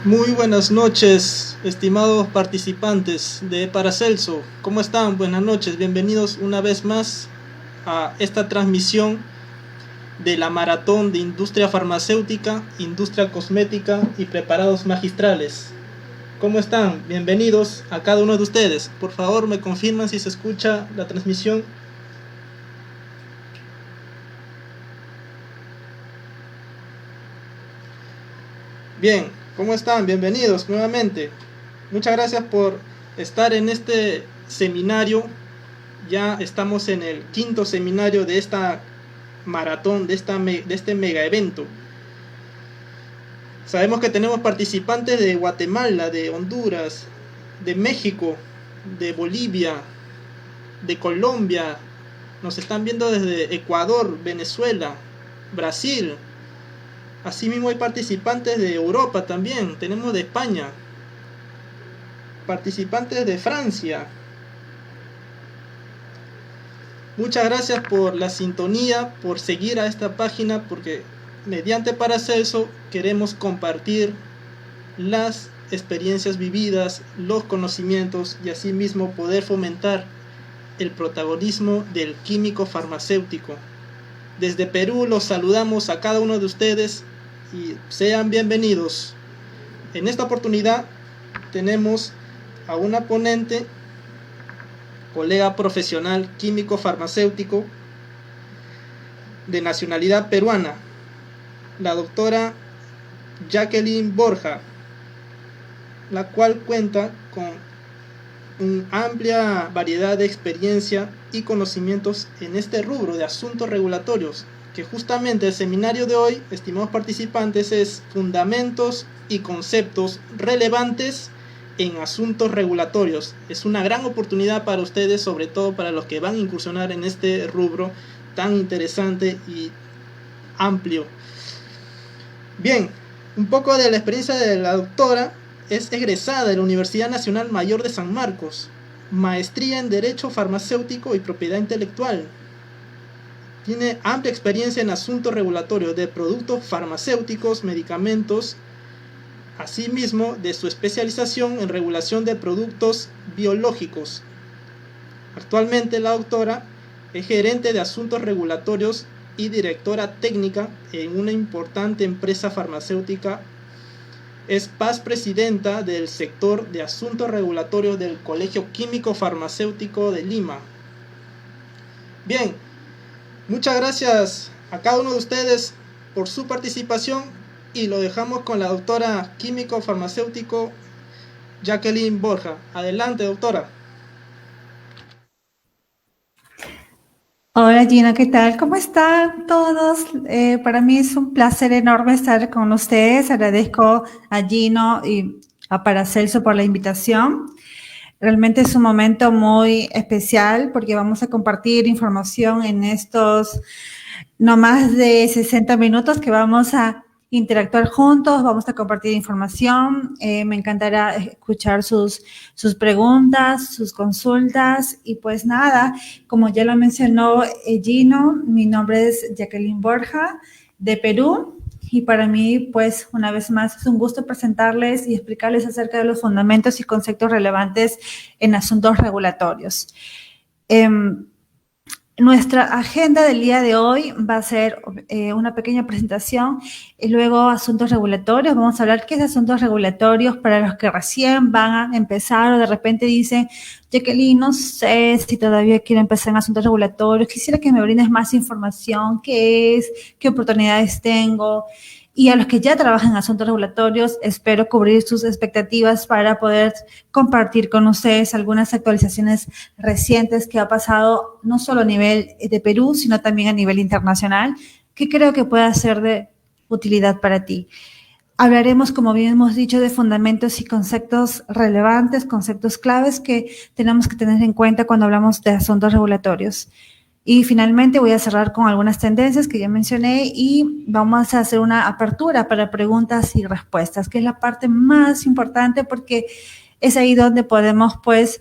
Muy buenas noches, estimados participantes de Paracelso. ¿Cómo están? Buenas noches. Bienvenidos una vez más a esta transmisión de la maratón de industria farmacéutica, industria cosmética y preparados magistrales. ¿Cómo están? Bienvenidos a cada uno de ustedes. Por favor, me confirman si se escucha la transmisión. Bien, ¿cómo están? Bienvenidos nuevamente. Muchas gracias por estar en este seminario. Ya estamos en el quinto seminario de esta maratón, de este mega evento. Sabemos que tenemos participantes de Guatemala, de Honduras, de México, de Bolivia, de Colombia. Nos están viendo desde Ecuador, Venezuela, Brasil. Asimismo hay participantes de Europa también. Tenemos de España, participantes de Francia. Muchas gracias por la sintonía, por seguir a esta página, porque mediante Paracelso queremos compartir las experiencias vividas, los conocimientos y asimismo poder fomentar el protagonismo del químico farmacéutico. Desde Perú los saludamos a cada uno de ustedes y sean bienvenidos. En esta oportunidad tenemos a una ponente, colega profesional químico farmacéutico de nacionalidad peruana, la doctora Jacqueline Borja, la cual cuenta con una amplia variedad de experiencia y conocimientos en este rubro de asuntos regulatorios, que justamente el seminario de hoy, estimados participantes, es fundamentos y conceptos relevantes en asuntos regulatorios. Es una gran oportunidad para ustedes, sobre todo para los que van a incursionar en este rubro tan interesante y amplio. Bien, un poco de la experiencia de la doctora. Es egresada de la Universidad Nacional Mayor de San Marcos, maestría en Derecho Farmacéutico y Propiedad Intelectual. Tiene amplia experiencia en asuntos regulatorios de productos farmacéuticos, medicamentos, asimismo de su especialización en regulación de productos biológicos. Actualmente la doctora es gerente de asuntos regulatorios y directora técnica en una importante empresa farmacéutica. Es paz presidenta del sector de asuntos regulatorios del Colegio Químico Farmacéutico de Lima. Bien, muchas gracias a cada uno de ustedes por su participación y lo dejamos con la doctora químico farmacéutico Jacqueline Borja. Adelante, doctora. Hola Gina, ¿qué tal? ¿Cómo están todos? Para mí es un placer enorme estar con ustedes. Agradezco a Gino y a Paracelso por la invitación. Realmente es un momento muy especial porque vamos a compartir información en estos no más de 60 minutos que vamos a interactuar juntos, vamos a compartir información. Me encantará escuchar sus preguntas, sus consultas. Y pues nada, como ya lo mencionó Gino, mi nombre es Jacqueline Borja, de Perú. Y para mí, pues, una vez más, es un gusto presentarles y explicarles acerca de los fundamentos y conceptos relevantes en asuntos regulatorios. Nuestra agenda del día de hoy va a ser una pequeña presentación y luego asuntos regulatorios. Vamos a hablar qué es asuntos regulatorios para los que recién van a empezar o de repente dicen, Jacqueline, no sé si todavía quiero empezar en asuntos regulatorios, quisiera que me brindes más información, qué es, qué oportunidades tengo. Y a los que ya trabajan en asuntos regulatorios, espero cubrir sus expectativas para poder compartir con ustedes algunas actualizaciones recientes que ha pasado no solo a nivel de Perú, sino también a nivel internacional, que creo que pueda ser de utilidad para ti. Hablaremos, como bien hemos dicho, de fundamentos y conceptos relevantes, conceptos claves que tenemos que tener en cuenta cuando hablamos de asuntos regulatorios. Y finalmente voy a cerrar con algunas tendencias que ya mencioné y vamos a hacer una apertura para preguntas y respuestas, que es la parte más importante porque es ahí donde podemos pues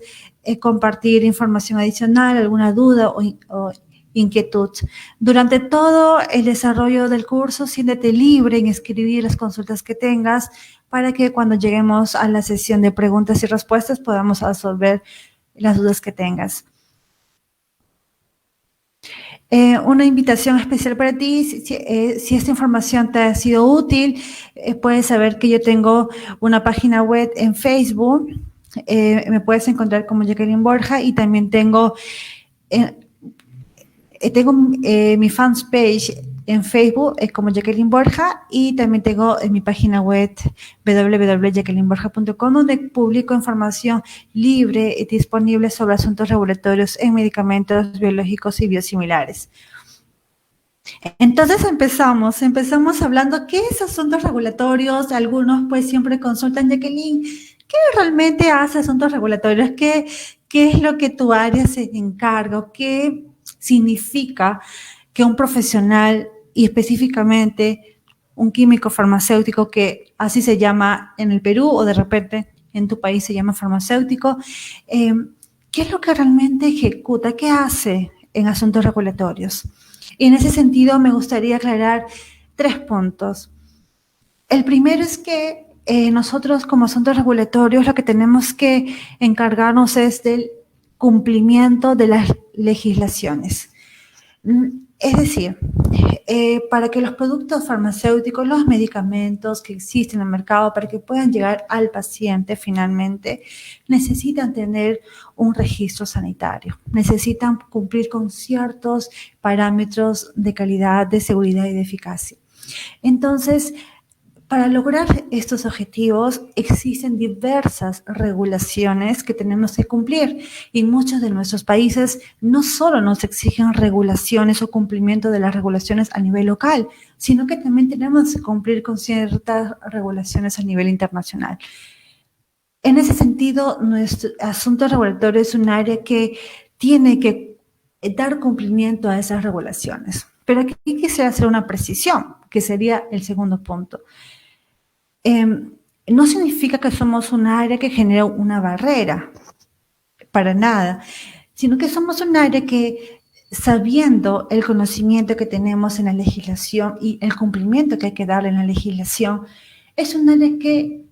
compartir información adicional, alguna duda o inquietud. Durante todo el desarrollo del curso, siéntete libre en escribir las consultas que tengas para que cuando lleguemos a la sesión de preguntas y respuestas podamos resolver las dudas que tengas. Una invitación especial para ti, si esta información te ha sido útil, puedes saber que yo tengo una página web en Facebook, me puedes encontrar como Jacqueline Borja, y también tengo mi fans page en Facebook como Jacqueline Borja, y también tengo en mi página web www.jacquelineborja.com, donde publico información libre y disponible sobre asuntos regulatorios en medicamentos biológicos y biosimilares. Entonces empezamos hablando qué es asuntos regulatorios. Algunos pues siempre consultan, Jacqueline, ¿qué realmente hace asuntos regulatorios? ¿Qué es lo que tu área se encarga? ¿Qué significa que un profesional, y específicamente un químico farmacéutico, que así se llama en el Perú o de repente en tu país se llama farmacéutico, qué es lo que realmente ejecuta, qué hace en asuntos regulatorios? Y en ese sentido me gustaría aclarar 3 puntos. El primero es que nosotros como asuntos regulatorios lo que tenemos que encargarnos es del cumplimiento de las legislaciones. Es decir, para que los productos farmacéuticos, los medicamentos que existen en el mercado, para que puedan llegar al paciente finalmente, necesitan tener un registro sanitario, necesitan cumplir con ciertos parámetros de calidad, de seguridad y de eficacia. Entonces, para lograr estos objetivos existen diversas regulaciones que tenemos que cumplir, y muchos de nuestros países no solo nos exigen regulaciones o cumplimiento de las regulaciones a nivel local, sino que también tenemos que cumplir con ciertas regulaciones a nivel internacional. En ese sentido, nuestro asunto regulatorio es un área que tiene que dar cumplimiento a esas regulaciones. Pero aquí quisiera hacer una precisión, que sería el segundo punto. No significa que somos un área que genera una barrera, para nada, sino que somos un área que, sabiendo el conocimiento que tenemos en la legislación y el cumplimiento que hay que darle en la legislación, es un área que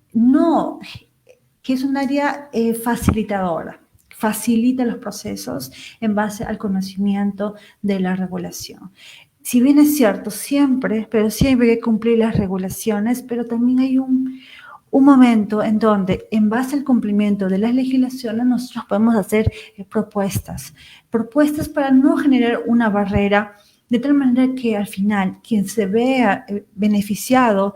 es un área facilitadora, facilita los procesos en base al conocimiento de la regulación. Si bien es cierto, siempre hay que cumplir las regulaciones, pero también hay un momento en donde, en base al cumplimiento de las legislaciones, nosotros podemos hacer propuestas para no generar una barrera, de tal manera que al final quien se vea beneficiado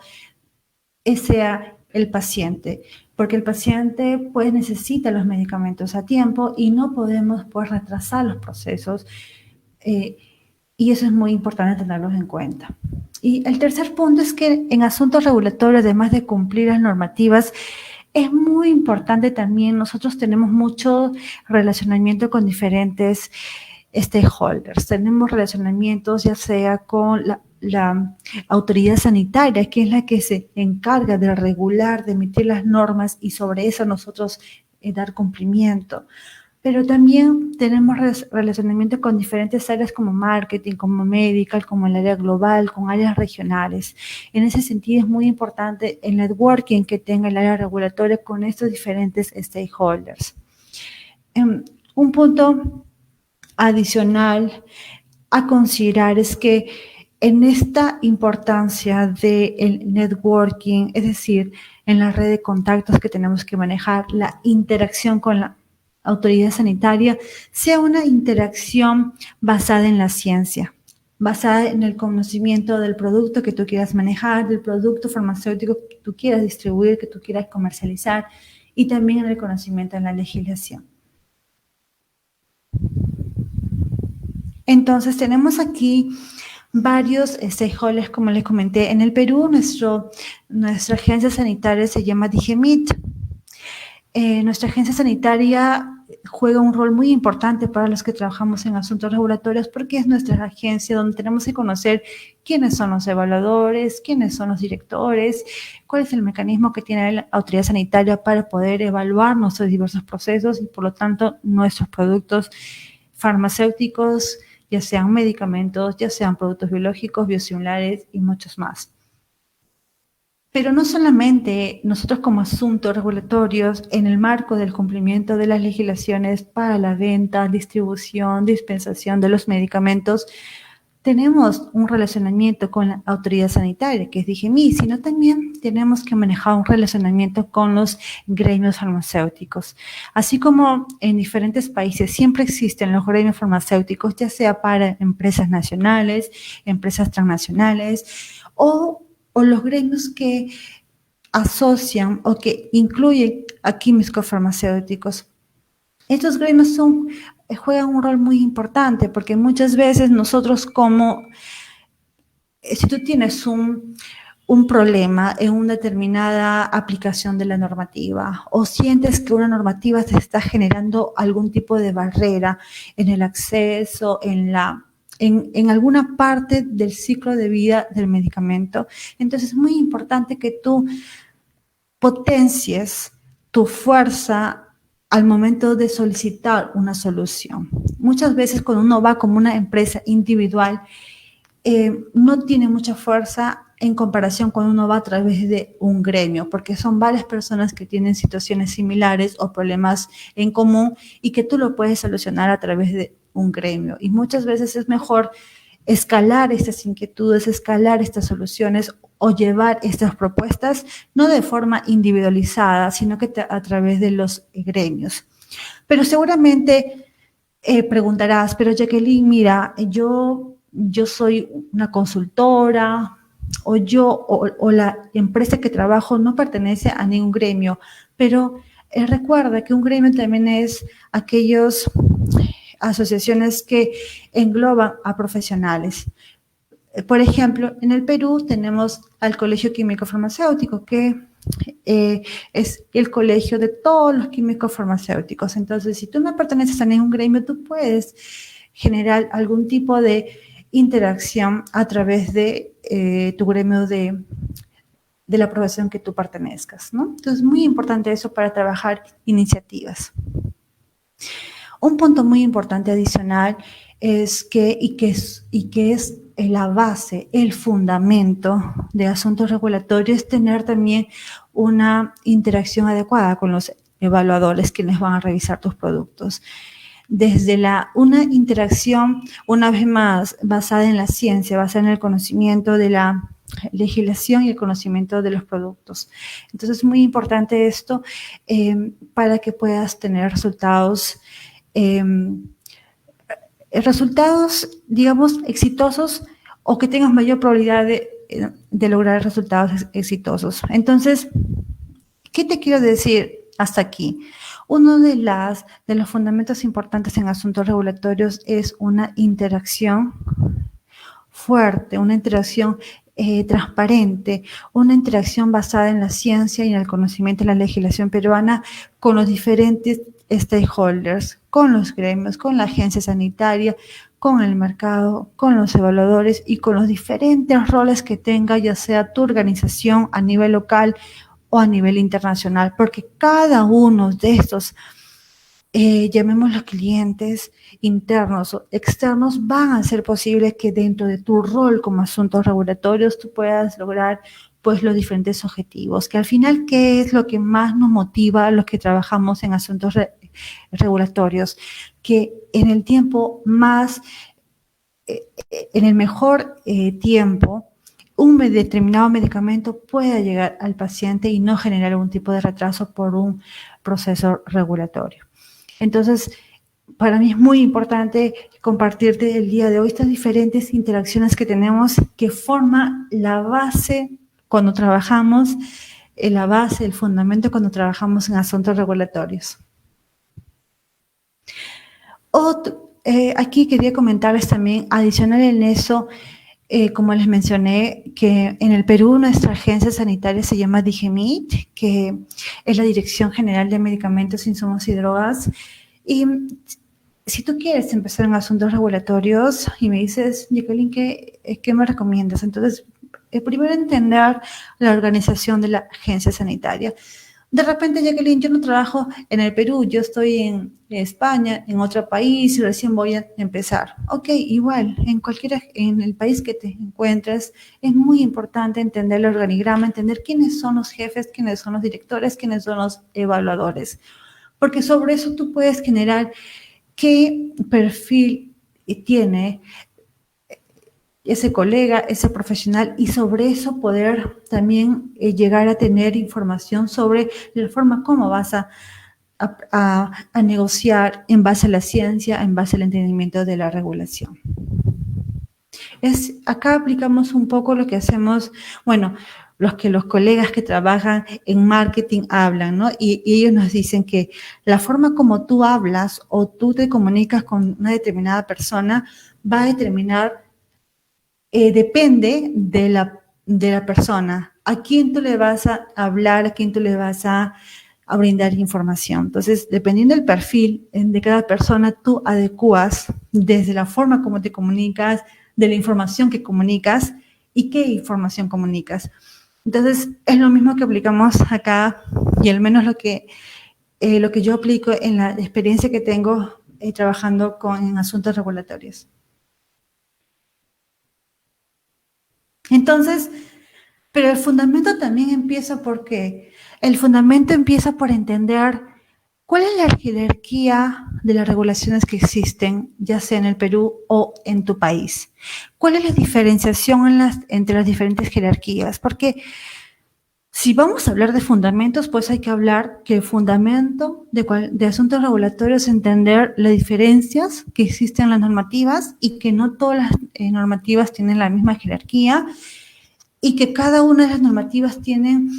sea el paciente, porque el paciente pues necesita los medicamentos a tiempo y no podemos pues retrasar los procesos, y eso es muy importante tenerlos en cuenta. Y el tercer punto es que en asuntos regulatorios, además de cumplir las normativas, es muy importante también, nosotros tenemos mucho relacionamiento con diferentes stakeholders. Tenemos relacionamientos ya sea con la autoridad sanitaria, que es la que se encarga de regular, de emitir las normas, y sobre eso nosotros dar cumplimiento. Pero también tenemos relacionamiento con diferentes áreas como marketing, como medical, como el área global, con áreas regionales. En ese sentido es muy importante el networking que tenga el área regulatoria con estos diferentes stakeholders. Un punto adicional a considerar es que en esta importancia del networking, es decir, en la red de contactos que tenemos que manejar, la interacción con la autoridad sanitaria, sea una interacción basada en la ciencia, basada en el conocimiento del producto que tú quieras manejar, del producto farmacéutico que tú quieras distribuir, que tú quieras comercializar, y también en el conocimiento de la legislación. Entonces, tenemos aquí varios stakeholders, como les comenté. En el Perú, nuestra agencia sanitaria se llama DIGEMIT. Nuestra agencia sanitaria juega un rol muy importante para los que trabajamos en asuntos regulatorios, porque es nuestra agencia donde tenemos que conocer quiénes son los evaluadores, quiénes son los directores, cuál es el mecanismo que tiene la autoridad sanitaria para poder evaluar nuestros diversos procesos y, por lo tanto, nuestros productos farmacéuticos ya sean medicamentos, ya sean productos biológicos, biosimilares y muchos más. Pero no solamente nosotros como asuntos regulatorios, en el marco del cumplimiento de las legislaciones para la venta, distribución, dispensación de los medicamentos, tenemos un relacionamiento con la autoridad sanitaria, que es DIGEMI, sino también tenemos que manejar un relacionamiento con los gremios farmacéuticos. Así como en diferentes países siempre existen los gremios farmacéuticos, ya sea para empresas nacionales, empresas transnacionales o los gremios que asocian o que incluyen a químicos farmacéuticos. Estos gremios juegan un rol muy importante porque muchas veces nosotros si tú tienes un problema en una determinada aplicación de la normativa o sientes que una normativa te está generando algún tipo de barrera en el acceso, en alguna parte del ciclo de vida del medicamento, entonces es muy importante que tú potencies tu fuerza al momento de solicitar una solución. Muchas veces cuando uno va como una empresa individual, no tiene mucha fuerza en comparación cuando uno va a través de un gremio, porque son varias personas que tienen situaciones similares o problemas en común y que tú lo puedes solucionar a través de un gremio. Y muchas veces es mejor escalar estas inquietudes, escalar estas soluciones o llevar estas propuestas, no de forma individualizada, sino que a través de los gremios. Pero seguramente preguntarás, pero Jacqueline, mira, yo soy una consultora o la empresa que trabajo no pertenece a ningún gremio, pero recuerda que un gremio también es aquellas asociaciones que engloban a profesionales. Por ejemplo, en el Perú tenemos al Colegio Químico Farmacéutico, que es el colegio de todos los químicos farmacéuticos. Entonces, si tú no perteneces a ningún gremio, tú puedes generar algún tipo de interacción a través de tu gremio de la profesión que tú pertenezcas, ¿no? Entonces, es muy importante eso para trabajar iniciativas. Un punto muy importante adicional es que es la base, el fundamento de asuntos regulatorios, tener también una interacción adecuada con los evaluadores quienes van a revisar tus productos. Desde una interacción, una vez más, basada en la ciencia, basada en el conocimiento de la legislación y el conocimiento de los productos. Entonces, es muy importante esto para que puedas tener resultados, digamos, exitosos o que tengas mayor probabilidad de lograr resultados exitosos. Entonces, ¿qué te quiero decir hasta aquí? Uno de los fundamentos importantes en asuntos regulatorios es una interacción fuerte, una interacción transparente, una interacción basada en la ciencia y en el conocimiento de la legislación peruana con los diferentes stakeholders, con los gremios, con la agencia sanitaria, con el mercado, con los evaluadores y con los diferentes roles que tenga, ya sea tu organización a nivel local o a nivel internacional, porque cada uno de estos, llamémoslos clientes internos o externos, van a hacer posible que dentro de tu rol como asuntos regulatorios tú puedas lograr pues los diferentes objetivos, que al final, ¿qué es lo que más nos motiva a los que trabajamos en asuntos regulatorios? Que en el tiempo más, en el mejor tiempo, un determinado medicamento pueda llegar al paciente y no generar algún tipo de retraso por un proceso regulatorio. Entonces, para mí es muy importante compartirte el día de hoy estas diferentes interacciones que tenemos que forman la base cuando trabajamos, la base, el fundamento cuando trabajamos en asuntos regulatorios. Aquí quería comentarles también, adicional en eso, como les mencioné, que en el Perú nuestra agencia sanitaria se llama DIGEMIT, que es la Dirección General de Medicamentos, Insumos y Drogas. Y si tú quieres empezar en asuntos regulatorios y me dices, Jacqueline, ¿qué me recomiendas? Entonces, primero entender la organización de la agencia sanitaria. De repente, Jacqueline, yo no trabajo en el Perú, yo estoy en España, en otro país, y recién voy a empezar. Ok, igual, en el país que te encuentres, es muy importante entender el organigrama, entender quiénes son los jefes, quiénes son los directores, quiénes son los evaluadores. Porque sobre eso tú puedes generar qué perfil tiene ese colega, ese profesional, y sobre eso poder también llegar a tener información sobre la forma como vas a negociar en base a la ciencia, en base al entendimiento de la regulación. Acá aplicamos un poco lo que hacemos, bueno, los colegas que trabajan en marketing hablan, ¿no? Y ellos nos dicen que la forma como tú hablas o tú te comunicas con una determinada persona va a determinar, depende de la persona, a quién tú le vas a hablar, a quién tú le vas a brindar información. Entonces, dependiendo del perfil de cada persona, tú adecuas desde la forma como te comunicas, de la información que comunicas y qué información comunicas. Entonces, es lo mismo que aplicamos acá, y al menos lo que yo aplico en la experiencia que tengo trabajando en asuntos regulatorios. Entonces, pero el fundamento también empieza porque el fundamento empieza por entender cuál es la jerarquía de las regulaciones que existen, ya sea en el Perú o en tu país. ¿Cuál es la diferenciación entre las diferentes jerarquías? Porque si vamos a hablar de fundamentos, pues hay que hablar que el fundamento de asuntos regulatorios es entender las diferencias que existen en las normativas y que no todas las normativas tienen la misma jerarquía, y que cada una de las normativas tienen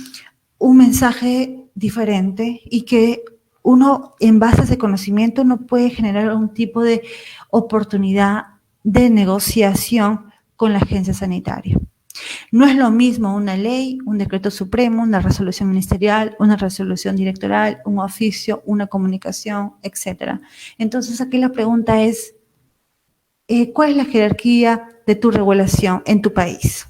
un mensaje diferente, y que uno, en base a ese conocimiento, no puede generar un tipo de oportunidad de negociación con la agencia sanitaria. No es lo mismo una ley, un decreto supremo, una resolución ministerial, una resolución directoral, un oficio, una comunicación, etc. Entonces, aquí la pregunta es, ¿cuál es la jerarquía de tu regulación en tu país?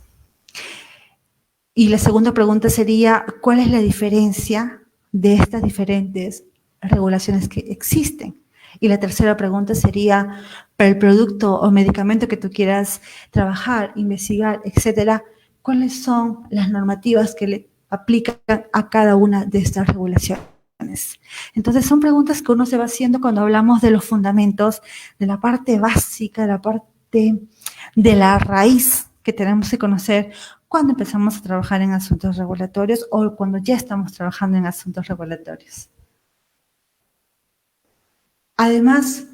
Y la segunda pregunta sería, ¿cuál es la diferencia de estas diferentes regulaciones que existen? Y la tercera pregunta sería, para el producto o medicamento que tú quieras trabajar, investigar, etcétera, ¿cuáles son las normativas que le aplican a cada una de estas regulaciones? Entonces, son preguntas que uno se va haciendo cuando hablamos de los fundamentos, de la parte básica, de la parte de la raíz que tenemos que conocer cuando empezamos a trabajar en asuntos regulatorios o cuando ya estamos trabajando en asuntos regulatorios. Además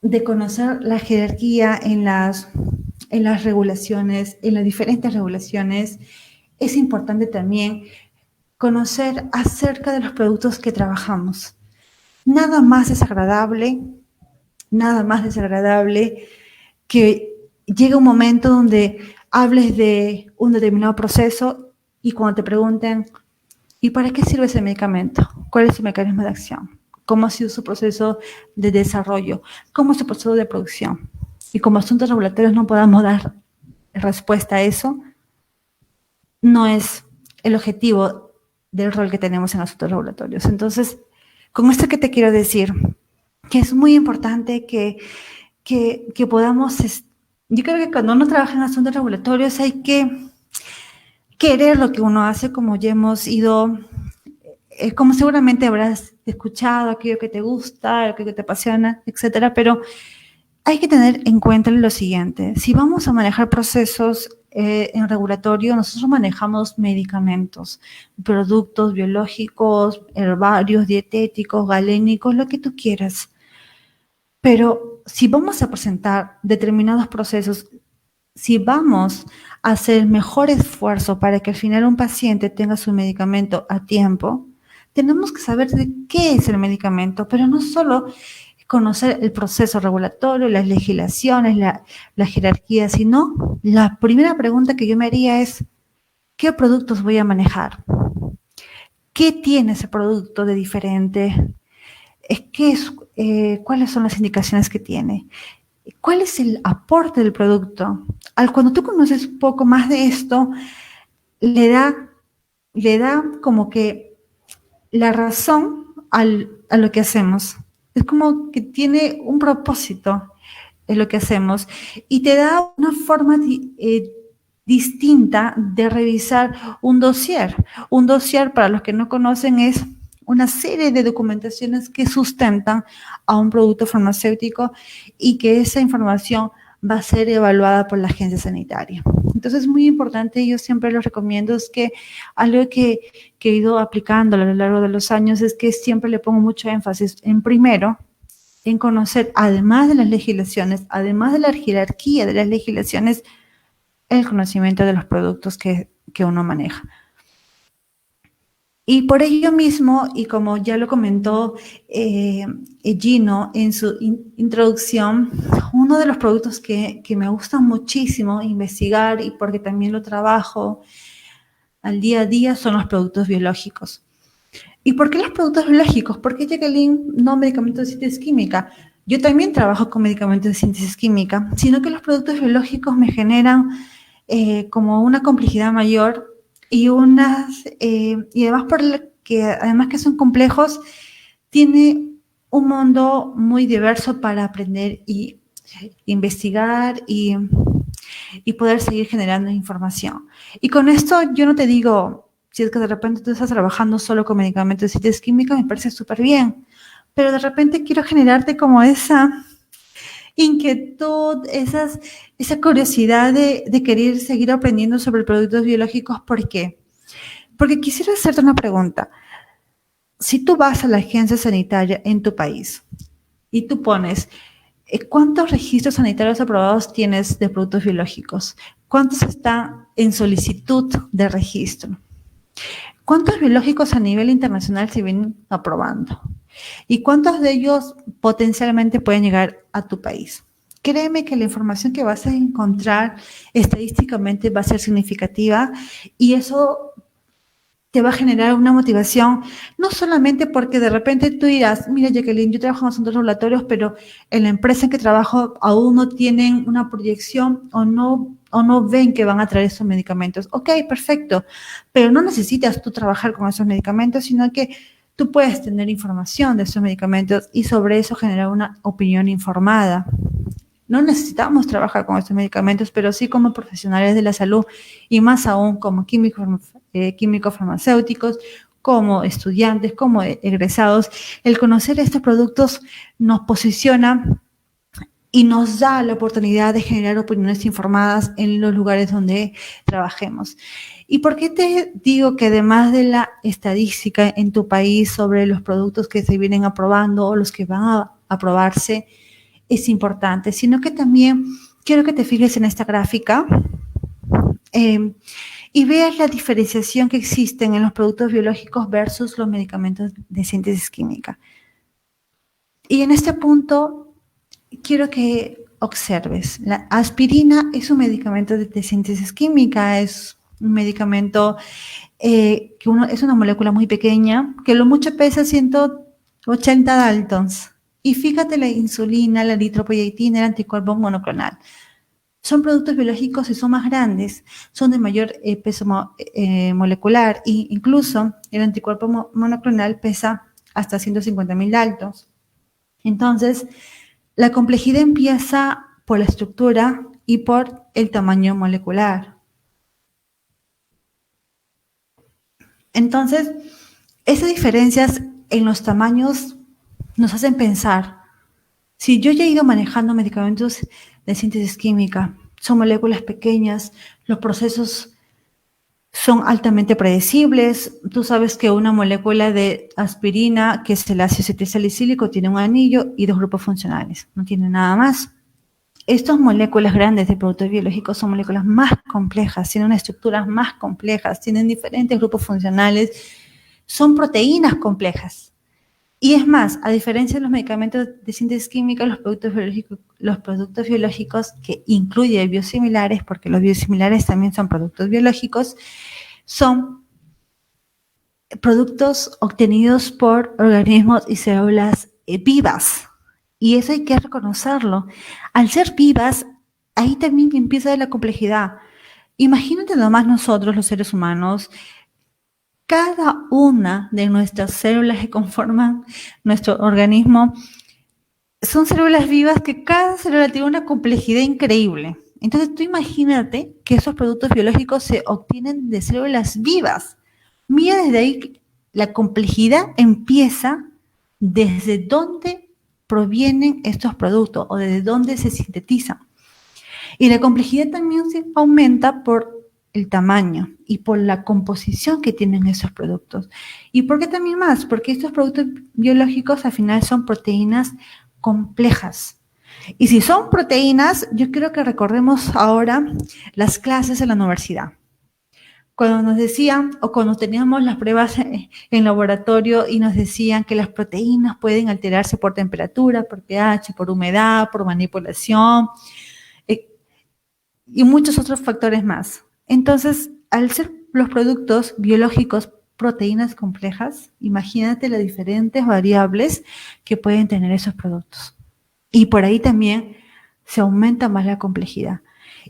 de conocer la jerarquía en las regulaciones, en las diferentes regulaciones, es importante también conocer acerca de los productos que trabajamos. Nada más desagradable que llegue un momento donde hables de un determinado proceso y cuando te pregunten, ¿y para qué sirve ese medicamento? ¿Cuál es su mecanismo de acción? ¿Cómo ha sido su proceso de desarrollo? ¿Cómo es su proceso de producción? Y como asuntos regulatorios no podamos dar respuesta a eso, no es el objetivo del rol que tenemos en asuntos regulatorios. Entonces, con esto que te quiero decir, que es muy importante que podamos, yo creo que cuando uno trabaja en asuntos regulatorios hay que querer lo que uno hace, como ya hemos ido, como seguramente habrás escuchado, aquello que te gusta, aquello que te apasiona, etcétera, pero hay que tener en cuenta lo siguiente: si vamos a manejar procesos en regulatorio, nosotros manejamos medicamentos, productos biológicos, herbarios, dietéticos, galénicos, lo que tú quieras. Pero si vamos a presentar determinados procesos, si vamos a hacer el mejor esfuerzo para que al final un paciente tenga su medicamento a tiempo, tenemos que saber de qué es el medicamento, pero no solo conocer el proceso regulatorio, las legislaciones, la jerarquía, sino la primera pregunta que yo me haría es, ¿qué productos voy a manejar? ¿Qué tiene ese producto de diferente? ¿Cuáles son las indicaciones que tiene? ¿Cuál es el aporte del producto? Cuando tú conoces un poco más de esto, le da como que la razón a lo que hacemos. Es como que tiene un propósito en lo que hacemos y te da una forma distinta de revisar un dossier. Un dossier, para los que no conocen, es una serie de documentaciones que sustentan a un producto farmacéutico y que esa información va a ser evaluada por la agencia sanitaria. Entonces es muy importante, yo siempre lo recomiendo, es que algo que he ido aplicando a lo largo de los años es que siempre le pongo mucho énfasis en primero, en conocer, además de las legislaciones, además de la jerarquía de las legislaciones, el conocimiento de los productos que uno maneja. Y por ello mismo, y como ya lo comentó Gino en su introducción, uno de los productos que me gusta muchísimo investigar y porque también lo trabajo al día a día son los productos biológicos. ¿Y por qué los productos biológicos? ¿Por qué, Jacqueline, no medicamentos de síntesis química? Yo también trabajo con medicamentos de síntesis química, sino que los productos biológicos me generan como una complejidad mayor y además además que son complejos, tiene un mundo muy diverso para aprender y investigar y poder seguir generando información. Y con esto yo no te digo, si es que de repente tú estás trabajando solo con medicamentos de síntesis química, me parece súper bien, pero de repente quiero generarte como esa inquietud, esa curiosidad de querer seguir aprendiendo sobre productos biológicos. ¿Por qué? Porque quisiera hacerte una pregunta. Si tú vas a la agencia sanitaria en tu país y tú pones, ¿cuántos registros sanitarios aprobados tienes de productos biológicos? ¿Cuántos están en solicitud de registro? ¿Cuántos biológicos a nivel internacional se vienen aprobando? ¿Y cuántos de ellos potencialmente pueden llegar a tu país? Créeme que la información que vas a encontrar estadísticamente va a ser significativa y eso te va a generar una motivación, no solamente porque de repente tú dirás, mira, Jacqueline, yo trabajo en asuntos regulatorios, pero en la empresa en que trabajo aún no tienen una proyección o no ven que van a traer esos medicamentos. Ok, perfecto, pero no necesitas tú trabajar con esos medicamentos, sino que tú puedes tener información de esos medicamentos y sobre eso generar una opinión informada. No necesitamos trabajar con estos medicamentos, pero sí como profesionales de la salud y más aún como químicos farmacéuticos, como estudiantes, como egresados. El conocer estos productos nos posiciona y nos da la oportunidad de generar opiniones informadas en los lugares donde trabajemos. ¿Y por qué te digo que además de la estadística en tu país sobre los productos que se vienen aprobando o los que van a aprobarse es importante? Sino que también quiero que te fijes en esta gráfica y veas la diferenciación que existen en los productos biológicos versus los medicamentos de síntesis química. Y en este punto quiero que observes. La aspirina es un medicamento de síntesis química, es un medicamento es una molécula muy pequeña, que lo mucho pesa 180 daltons. Y fíjate la insulina, la eritropoyetina, el anticuerpo monoclonal. Son productos biológicos y son más grandes, son de mayor peso molecular e incluso el anticuerpo monoclonal pesa hasta 150.000 daltons. Entonces, la complejidad empieza por la estructura y por el tamaño molecular. Entonces, esas diferencias en los tamaños nos hacen pensar, si yo ya he ido manejando medicamentos de síntesis química, son moléculas pequeñas, los procesos son altamente predecibles. Tú sabes que una molécula de aspirina, que es el ácido acetilsalicílico, tiene un anillo y 2 grupos funcionales, no tiene nada más. Estas moléculas grandes de productos biológicos son moléculas más complejas, tienen estructuras más complejas, tienen diferentes grupos funcionales, son proteínas complejas. Y es más, a diferencia de los medicamentos de síntesis química, los productos biológicos que incluyen biosimilares, porque los biosimilares también son productos biológicos, son productos obtenidos por organismos y células vivas. Y eso hay que reconocerlo. Al ser vivas, ahí también empieza la complejidad. Imagínate nomás nosotros, los seres humanos, Cada una de nuestras células que conforman nuestro organismo son células vivas que cada célula tiene una complejidad increíble. Entonces tú imagínate que esos productos biológicos se obtienen de células vivas. Mira desde ahí, la complejidad empieza desde dónde provienen estos productos o desde dónde se sintetizan. Y la complejidad también se aumenta por el tamaño y por la composición que tienen esos productos. ¿Y por qué también más? Porque estos productos biológicos al final son proteínas complejas. Y si son proteínas, yo quiero que recordemos ahora las clases en la universidad. Cuando nos decían, o cuando teníamos las pruebas en laboratorio y nos decían que las proteínas pueden alterarse por temperatura, por pH, por humedad, por manipulación, y muchos otros factores más. Entonces, al ser los productos biológicos proteínas complejas, imagínate las diferentes variables que pueden tener esos productos. Y por ahí también se aumenta más la complejidad.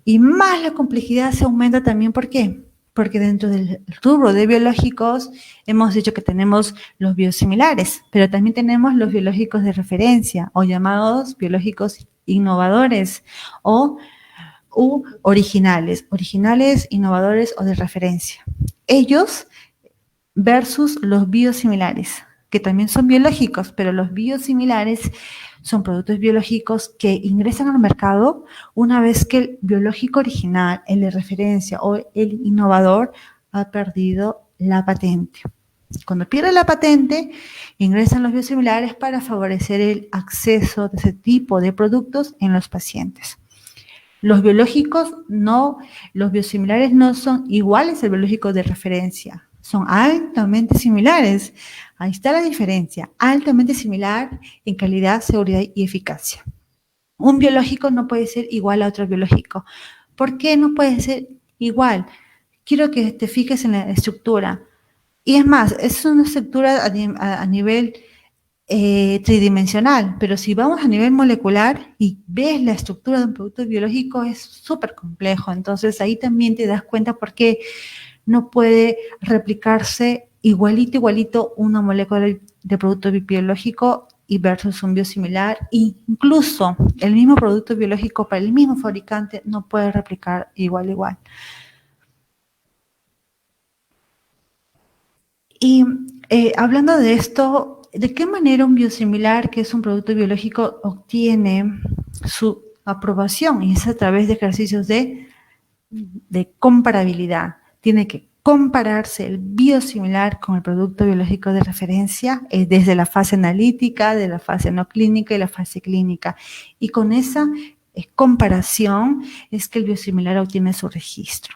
Y más la complejidad se aumenta también, ¿por qué? Porque dentro del rubro de biológicos hemos dicho que tenemos los biosimilares, pero también tenemos los biológicos de referencia o llamados biológicos innovadores o originales, innovadores o de referencia. Ellos versus los biosimilares, que también son biológicos, pero los biosimilares son productos biológicos que ingresan al mercado una vez que el biológico original, el de referencia o el innovador ha perdido la patente. Cuando pierde la patente, ingresan los biosimilares para favorecer el acceso de ese tipo de productos en los pacientes. Los biológicos no, los biosimilares no son iguales al biológico de referencia, son altamente similares. Ahí está la diferencia, altamente similar en calidad, seguridad y eficacia. Un biológico no puede ser igual a otro biológico. ¿Por qué no puede ser igual? Quiero que te fijes en la estructura. Y es más, es una estructura a nivel tridimensional, pero si vamos a nivel molecular y ves la estructura de un producto biológico es súper complejo, entonces ahí también te das cuenta por qué no puede replicarse igualito una molécula de producto biológico y versus un biosimilar, incluso el mismo producto biológico para el mismo fabricante no puede replicar igual. Y hablando de esto, ¿de qué manera un biosimilar, que es un producto biológico, obtiene su aprobación? Y es a través de ejercicios de comparabilidad. Tiene que compararse el biosimilar con el producto biológico de referencia desde la fase analítica, de la fase no clínica y la fase clínica. Y con esa comparación es que el biosimilar obtiene su registro.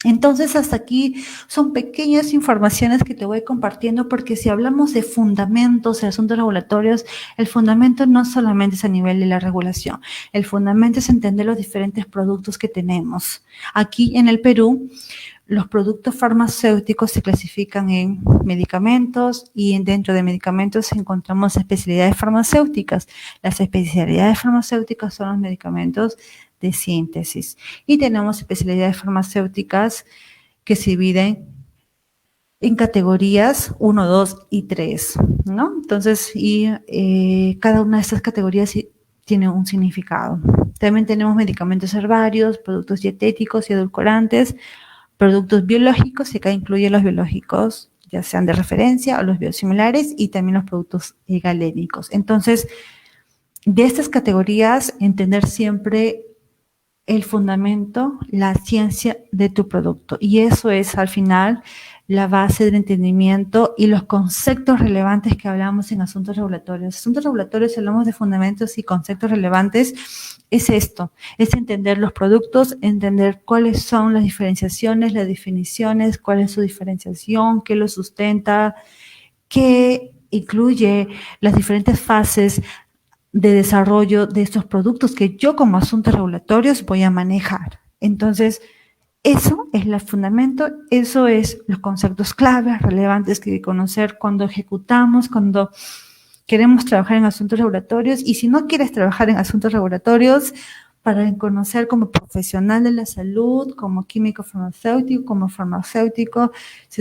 Entonces, hasta aquí son pequeñas informaciones que te voy compartiendo, porque si hablamos de fundamentos de asuntos regulatorios, el fundamento no solamente es a nivel de la regulación, el fundamento es entender los diferentes productos que tenemos. Aquí en el Perú, los productos farmacéuticos se clasifican en medicamentos y dentro de medicamentos encontramos especialidades farmacéuticas. Las especialidades farmacéuticas son los medicamentos de síntesis. Y tenemos especialidades farmacéuticas que se dividen en categorías 1, 2 y 3, ¿no? Entonces, cada una de estas categorías tiene un significado. También tenemos medicamentos herbarios, productos dietéticos y edulcorantes, productos biológicos, y acá incluye los biológicos, ya sean de referencia o los biosimilares, y también los productos galénicos. Entonces, de estas categorías, entender siempre el fundamento, la ciencia de tu producto. Y eso es al final la base del entendimiento y los conceptos relevantes que hablamos en asuntos regulatorios. Asuntos regulatorios, hablamos de fundamentos y conceptos relevantes, es esto, es entender los productos, entender cuáles son las diferenciaciones, las definiciones, cuál es su diferenciación, qué lo sustenta, qué incluye las diferentes fases de desarrollo de estos productos que yo como asuntos regulatorios voy a manejar. Entonces, eso es el fundamento, eso es los conceptos claves, relevantes que hay que conocer cuando ejecutamos, cuando queremos trabajar en asuntos regulatorios. Y si no quieres trabajar en asuntos regulatorios, para conocer como profesional de la salud, como químico farmacéutico, como farmacéutico, si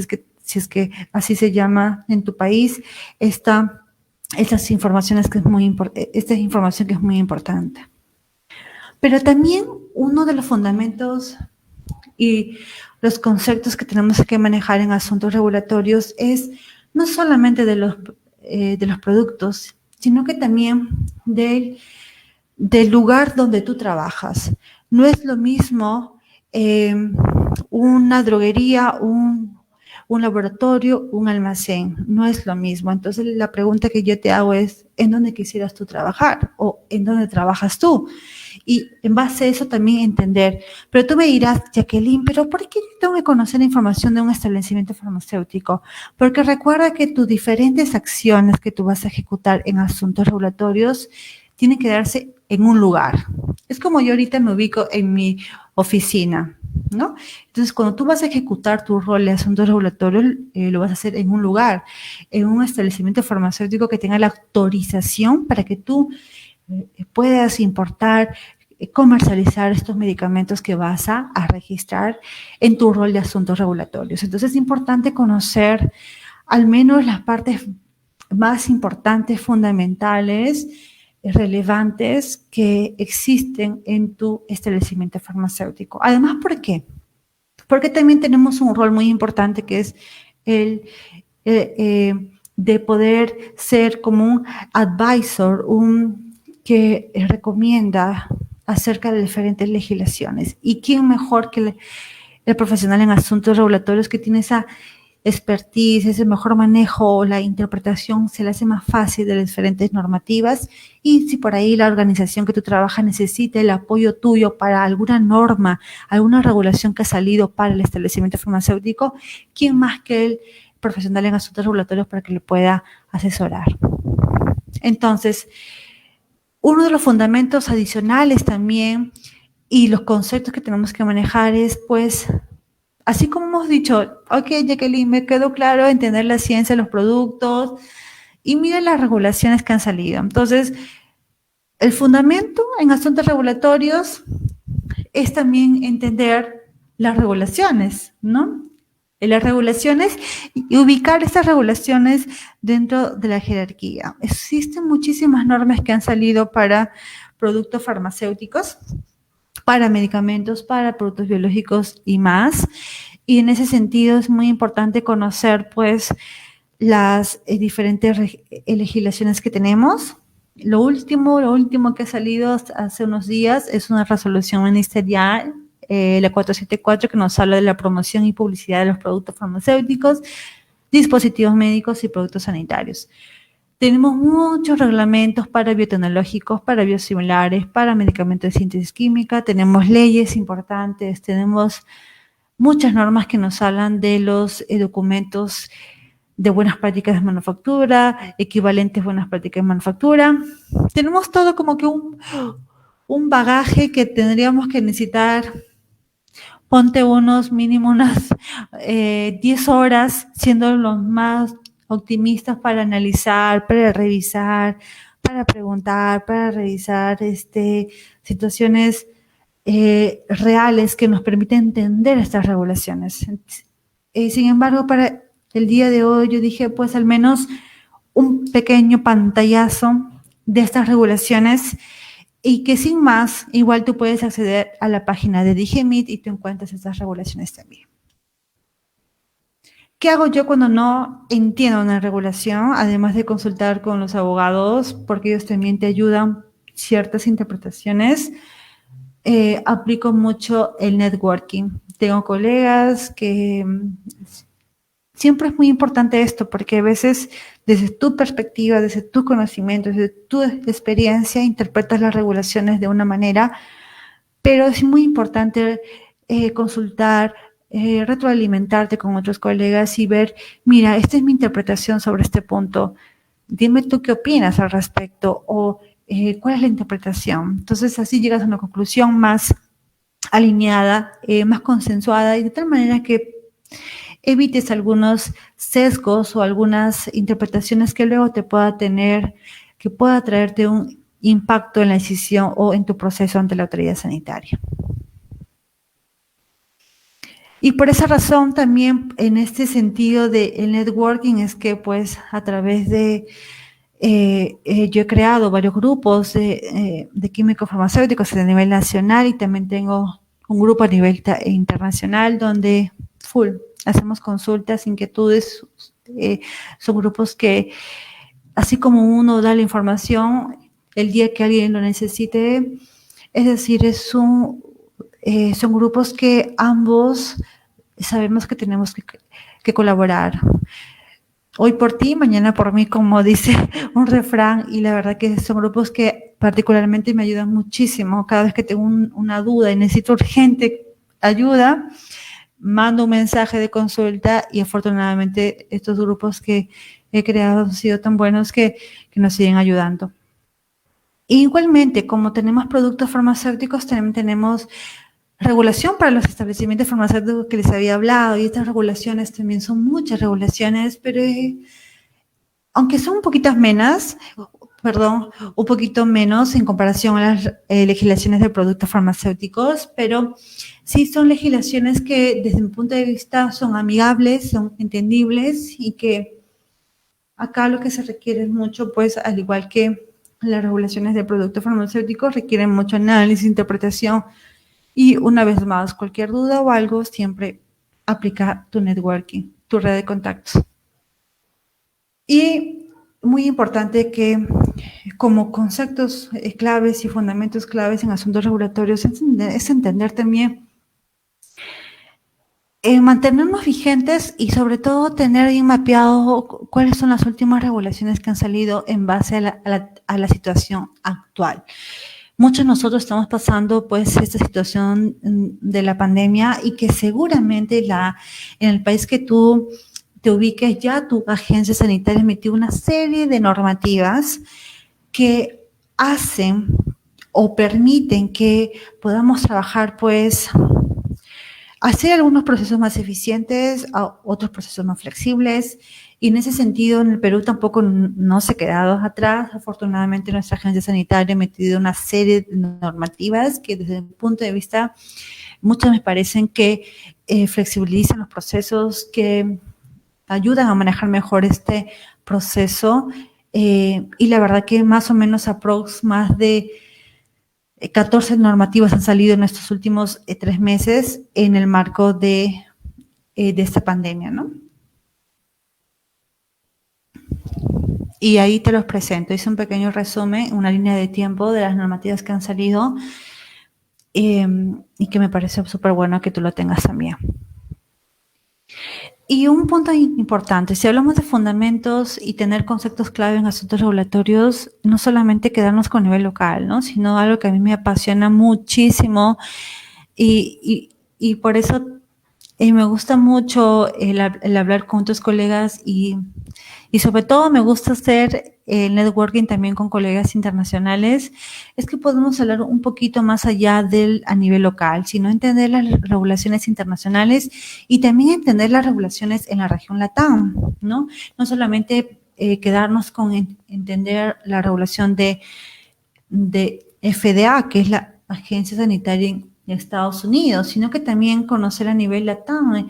es que así se llama en tu país, esta información que es muy importante. Pero también uno de los fundamentos y los conceptos que tenemos que manejar en asuntos regulatorios es no solamente de los productos, sino que también del lugar donde tú trabajas. No es lo mismo una droguería, un laboratorio, un almacén, no es lo mismo. Entonces la pregunta que yo te hago es, ¿en dónde quisieras tú trabajar? ¿O en dónde trabajas tú? Y en base a eso también entender. Pero tú me dirás, Jacqueline, ¿pero por qué tengo que conocer la información de un establecimiento farmacéutico? Porque recuerda que tus diferentes acciones que tú vas a ejecutar en asuntos regulatorios tienen que darse en un lugar. Es como yo ahorita me ubico en mi oficina, ¿no? Entonces, cuando tú vas a ejecutar tu rol de asuntos regulatorios, lo vas a hacer en un lugar, en un establecimiento farmacéutico que tenga la autorización para que tú puedas importar, comercializar estos medicamentos que vas a registrar en tu rol de asuntos regulatorios. Entonces, es importante conocer al menos las partes más importantes, fundamentales, relevantes que existen en tu establecimiento farmacéutico. Además, ¿por qué? Porque también tenemos un rol muy importante que es el de poder ser como un advisor, que recomienda acerca de diferentes legislaciones. ¿Y quién mejor que el profesional en asuntos regulatorios que tiene esa expertise, ese mejor manejo, la interpretación se le hace más fácil de las diferentes normativas? Y si por ahí la organización que tú trabajas necesita el apoyo tuyo para alguna norma, alguna regulación que ha salido para el establecimiento farmacéutico, ¿quién más que el profesional en asuntos regulatorios para que le pueda asesorar? Entonces, uno de los fundamentos adicionales también y los conceptos que tenemos que manejar es, pues, así como hemos dicho, ok, Jacqueline, me quedó claro entender la ciencia de los productos y mira las regulaciones que han salido. Entonces, el fundamento en asuntos regulatorios es también entender las regulaciones, ¿no? Las regulaciones y ubicar estas regulaciones dentro de la jerarquía. Existen muchísimas normas que han salido para productos farmacéuticos, para medicamentos, para productos biológicos y más. Y en ese sentido es muy importante conocer, pues, las diferentes legislaciones que tenemos. Lo último que ha salido hace unos días es una resolución ministerial, la 474, que nos habla de la promoción y publicidad de los productos farmacéuticos, dispositivos médicos y productos sanitarios. Tenemos muchos reglamentos para biotecnológicos, para biosimilares, para medicamentos de síntesis química, tenemos leyes importantes, tenemos muchas normas que nos hablan de los documentos de buenas prácticas de manufactura, equivalentes buenas prácticas de manufactura. Tenemos todo como que un bagaje que tendríamos que necesitar. Ponte mínimo unas 10 horas, siendo los más optimistas, para analizar, para revisar, para preguntar, para revisar situaciones reales que nos permiten entender estas regulaciones. Sin embargo, para el día de hoy yo dije, pues al menos un pequeño pantallazo de estas regulaciones, y que sin más, igual tú puedes acceder a la página de DIGEMIT y tú encuentras estas regulaciones también. ¿Qué hago yo cuando no entiendo una regulación? Además de consultar con los abogados, porque ellos también te ayudan ciertas interpretaciones, aplico mucho el networking. Tengo colegas que siempre es muy importante esto, porque a veces desde tu perspectiva, desde tu conocimiento, desde tu experiencia, interpretas las regulaciones de una manera, pero es muy importante consultar, retroalimentarte con otros colegas y ver, mira, esta es mi interpretación sobre este punto, dime tú qué opinas al respecto, o cuál es la interpretación. Entonces así llegas a una conclusión más alineada, más consensuada, y de tal manera que evites algunos sesgos o algunas interpretaciones que luego te pueda tener, que pueda traerte un impacto en la decisión o en tu proceso ante la autoridad sanitaria. Y por esa razón también en este sentido del networking es que pues a través de, yo he creado varios grupos de químicos farmacéuticos a nivel nacional y también tengo un grupo a nivel internacional donde hacemos consultas, inquietudes, son grupos que así como uno da la información el día que alguien lo necesite, es decir, son grupos que ambos sabemos que tenemos que colaborar. Hoy por ti, mañana por mí, como dice un refrán, y la verdad que son grupos que particularmente me ayudan muchísimo. Cada vez que tengo una duda y necesito urgente ayuda, mando un mensaje de consulta y afortunadamente estos grupos que he creado han sido tan buenos que nos siguen ayudando. Igualmente, como tenemos productos farmacéuticos, también tenemos regulación para los establecimientos farmacéuticos que les había hablado, y estas regulaciones también son muchas regulaciones, pero aunque son un poquito menos en comparación a las legislaciones de productos farmacéuticos, pero sí son legislaciones que desde mi punto de vista son amigables, son entendibles y que acá lo que se requiere es mucho, pues al igual que las regulaciones de productos farmacéuticos requieren mucho análisis, interpretación. Y una vez más, cualquier duda o algo, siempre aplica tu networking, tu red de contactos. Y muy importante que como conceptos claves y fundamentos claves en asuntos regulatorios es entender también mantenernos vigentes y sobre todo tener bien mapeado cuáles son las últimas regulaciones que han salido en base a la situación actual. Muchos de nosotros estamos pasando pues esta situación de la pandemia y que seguramente en el país que tú te ubiques ya tu agencia sanitaria emitió una serie de normativas que hacen o permiten que podamos trabajar pues hacer algunos procesos más eficientes, otros procesos más flexibles. Y en ese sentido, en el Perú tampoco no se ha quedado atrás. Afortunadamente, nuestra agencia sanitaria ha metido una serie de normativas que desde mi punto de vista, muchas me parecen que flexibilizan los procesos, que ayudan a manejar mejor este proceso. Y la verdad que más o menos más de 14 normativas han salido en estos últimos 3 meses en el marco de esta pandemia, ¿no? Y ahí te los presento. Hice un pequeño resumen, una línea de tiempo de las normativas que han salido y que me parece súper bueno que tú lo tengas también. Y un punto importante, si hablamos de fundamentos y tener conceptos clave en asuntos regulatorios, no solamente quedarnos con nivel local, ¿no? Sino algo que a mí me apasiona muchísimo y por eso me gusta mucho el hablar con otros colegas y sobre todo me gusta hacer el networking también con colegas internacionales, es que podemos hablar un poquito más allá a nivel local, sino entender las regulaciones internacionales y también entender las regulaciones en la región LATAM, ¿no? No solamente quedarnos con entender la regulación de FDA, que es la Agencia Sanitaria en Estados Unidos, sino que también conocer a nivel LATAM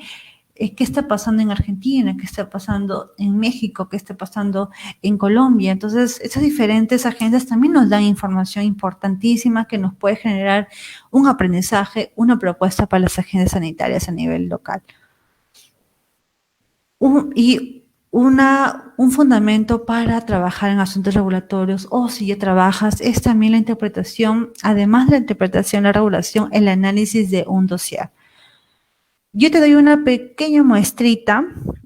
qué está pasando en Argentina, qué está pasando en México, qué está pasando en Colombia. Entonces, esas diferentes agencias también nos dan información importantísima que nos puede generar un aprendizaje, una propuesta para las agencias sanitarias a nivel local. Un fundamento para trabajar en asuntos regulatorios, o si ya trabajas, es también la interpretación, además de la interpretación, la regulación, el análisis de un dossier. Yo te doy una pequeña muestrita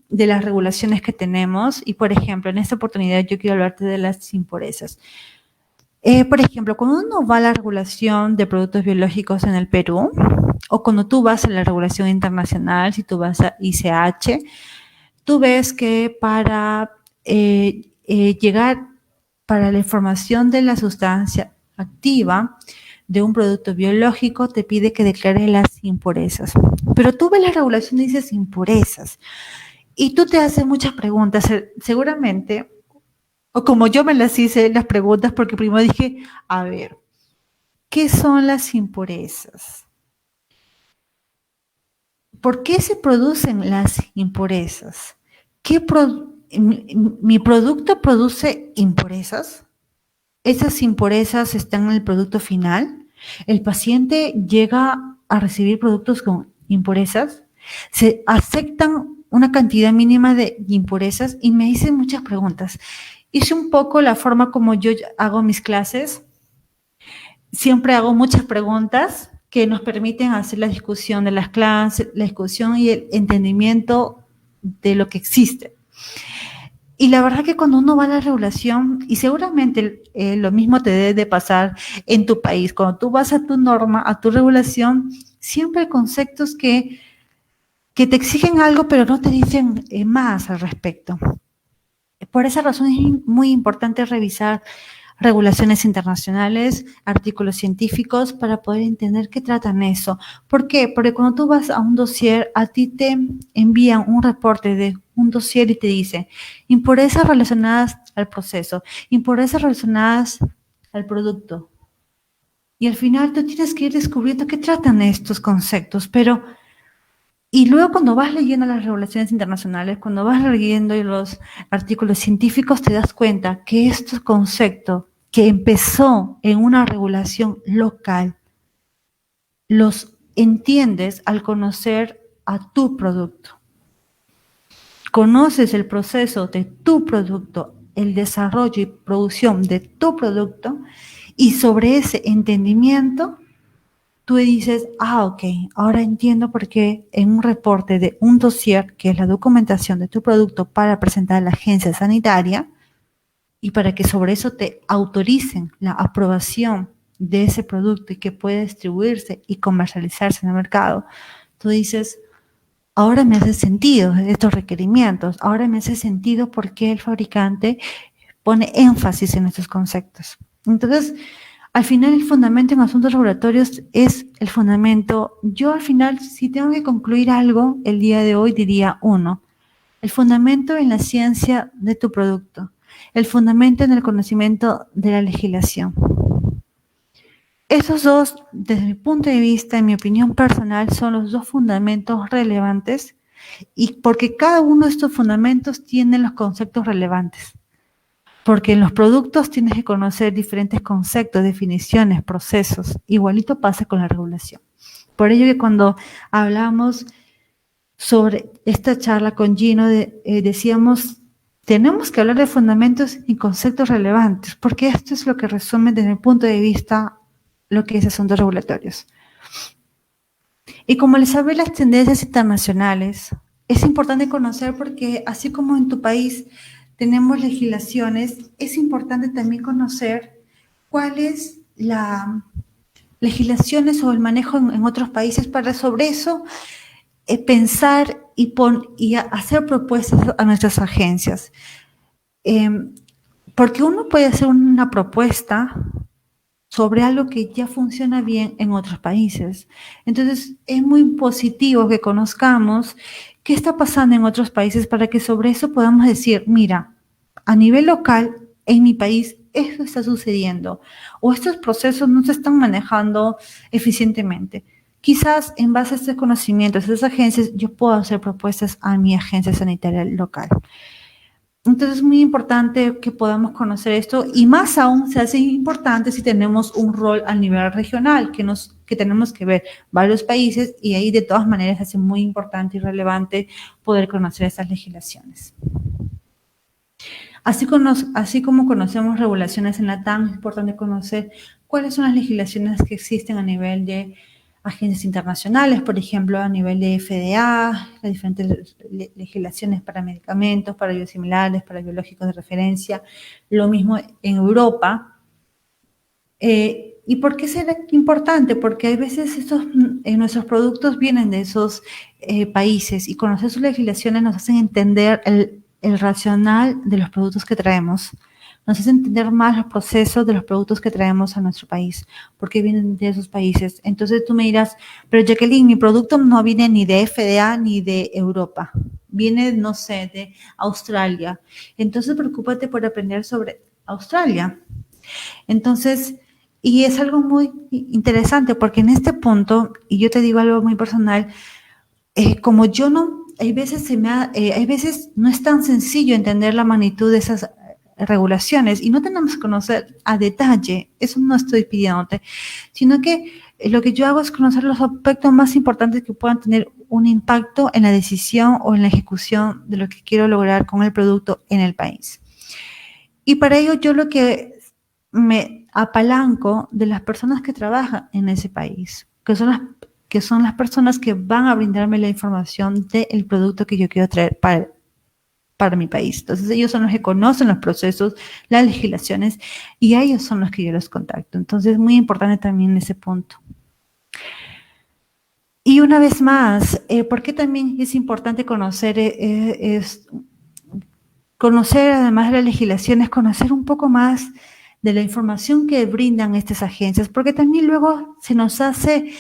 de las regulaciones que tenemos y, por ejemplo, en esta oportunidad yo quiero hablarte de las impurezas. Por ejemplo, cuando uno va a la regulación de productos biológicos en el Perú, o cuando tú vas a la regulación internacional, si tú vas a ICH, tú ves que para llegar para la información de la sustancia activa de un producto biológico, te pide que declares las impurezas. Pero tú ves la regulación y dices impurezas. Y tú te haces muchas preguntas. Seguramente O como yo me las hice las preguntas, porque primero dije, a ver, ¿qué son las impurezas? ¿Por qué se producen las impurezas? ¿Mi producto produce impurezas? ¿Esas impurezas están en el producto final? ¿El paciente llega a recibir productos con impurezas? ¿Se aceptan una cantidad mínima de impurezas? Y me hice muchas preguntas. Hice un poco la forma como yo hago mis clases. Siempre hago muchas preguntas que nos permiten hacer la discusión de las clases, la discusión y el entendimiento de lo que existe. Y la verdad que cuando uno va a la regulación, y seguramente lo mismo te debe de pasar en tu país, cuando tú vas a tu norma, a tu regulación, siempre hay conceptos que te exigen algo, pero no te dicen más al respecto. Por esa razón es muy importante revisar regulaciones internacionales, artículos científicos, para poder entender qué tratan eso. ¿Por qué? Porque cuando tú vas a un dossier, a ti te envían un reporte de un dossier y te dice impurezas relacionadas al proceso, impurezas relacionadas al producto. Y al final tú tienes que ir descubriendo qué tratan estos conceptos, pero... Y luego cuando vas leyendo las regulaciones internacionales, cuando vas leyendo los artículos científicos, te das cuenta que este concepto que empezó en una regulación local, los entiendes al conocer a tu producto. Conoces el proceso de tu producto, el desarrollo y producción de tu producto, y sobre ese entendimiento tú dices, ok, ahora entiendo por qué en un reporte de un dossier, que es la documentación de tu producto para presentar a la agencia sanitaria, y para que sobre eso te autoricen la aprobación de ese producto y que pueda distribuirse y comercializarse en el mercado, tú dices, ahora me hace sentido estos requerimientos, ahora me hace sentido por qué el fabricante pone énfasis en estos conceptos. Entonces, al final el fundamento en asuntos regulatorios es el fundamento. Yo al final, si tengo que concluir algo el día de hoy, diría uno, el fundamento en la ciencia de tu producto, el fundamento en el conocimiento de la legislación. Esos dos, desde mi punto de vista, en mi opinión personal, son los dos fundamentos relevantes, y porque cada uno de estos fundamentos tiene los conceptos relevantes. Porque en los productos tienes que conocer diferentes conceptos, definiciones, procesos. Igualito pasa con la regulación. Por ello que cuando hablamos sobre esta charla con Gino, decíamos, tenemos que hablar de fundamentos y conceptos relevantes, porque esto es lo que resume desde mi punto de vista lo que es asuntos regulatorios. Y como les hablé de las tendencias internacionales, es importante conocer porque así como en tu país tenemos legislaciones, es importante también conocer cuál es la legislaciones o el manejo en otros países para sobre eso pensar y hacer propuestas a nuestras agencias. Porque uno puede hacer una propuesta sobre algo que ya funciona bien en otros países. Entonces, es muy positivo que conozcamos qué está pasando en otros países para que sobre eso podamos decir, mira, a nivel local, en mi país, esto está sucediendo, o estos procesos no se están manejando eficientemente. Quizás en base a estos conocimientos de esas agencias, yo puedo hacer propuestas a mi agencia sanitaria local. Entonces es muy importante que podamos conocer esto, y más aún se hace importante si tenemos un rol a nivel regional, que tenemos que ver varios países, y ahí de todas maneras hace muy importante y relevante poder conocer estas legislaciones. Así como conocemos regulaciones en la TAM, es importante conocer cuáles son las legislaciones que existen a nivel de agencias internacionales, por ejemplo, a nivel de FDA, las diferentes legislaciones para medicamentos, para biosimilares, para biológicos de referencia, lo mismo en Europa. ¿Y por qué será importante? Porque a veces nuestros productos vienen de esos países, y conocer sus legislaciones nos hacen entender el racional de los productos que traemos. Nos hace entender más los procesos de los productos que traemos a nuestro país, porque vienen de esos países. Entonces tú me dirás, pero Jacqueline, mi producto no viene ni de FDA ni de Europa. viene, no sé, de Australia. Entonces, preocúpate por aprender sobre Australia. Entonces, y es algo muy interesante porque en este punto, y yo te digo algo muy personal, como yo no, hay veces hay veces no es tan sencillo entender la magnitud de esas regulaciones y no tenemos que conocer a detalle, eso no estoy pidiéndote, sino que lo que yo hago es conocer los aspectos más importantes que puedan tener un impacto en la decisión o en la ejecución de lo que quiero lograr con el producto en el país. Y para ello yo lo que me apalanco de las personas que trabajan en ese país, que son las personas que van a brindarme la información del producto que yo quiero traer para mi país. Entonces ellos son los que conocen los procesos, las legislaciones, y a ellos son los que yo los contacto. Entonces es muy importante también ese punto. Y una vez más, ¿por qué también es importante conocer, conocer además de las legislaciones, conocer un poco más de la información que brindan estas agencias? Porque también luego se nos hace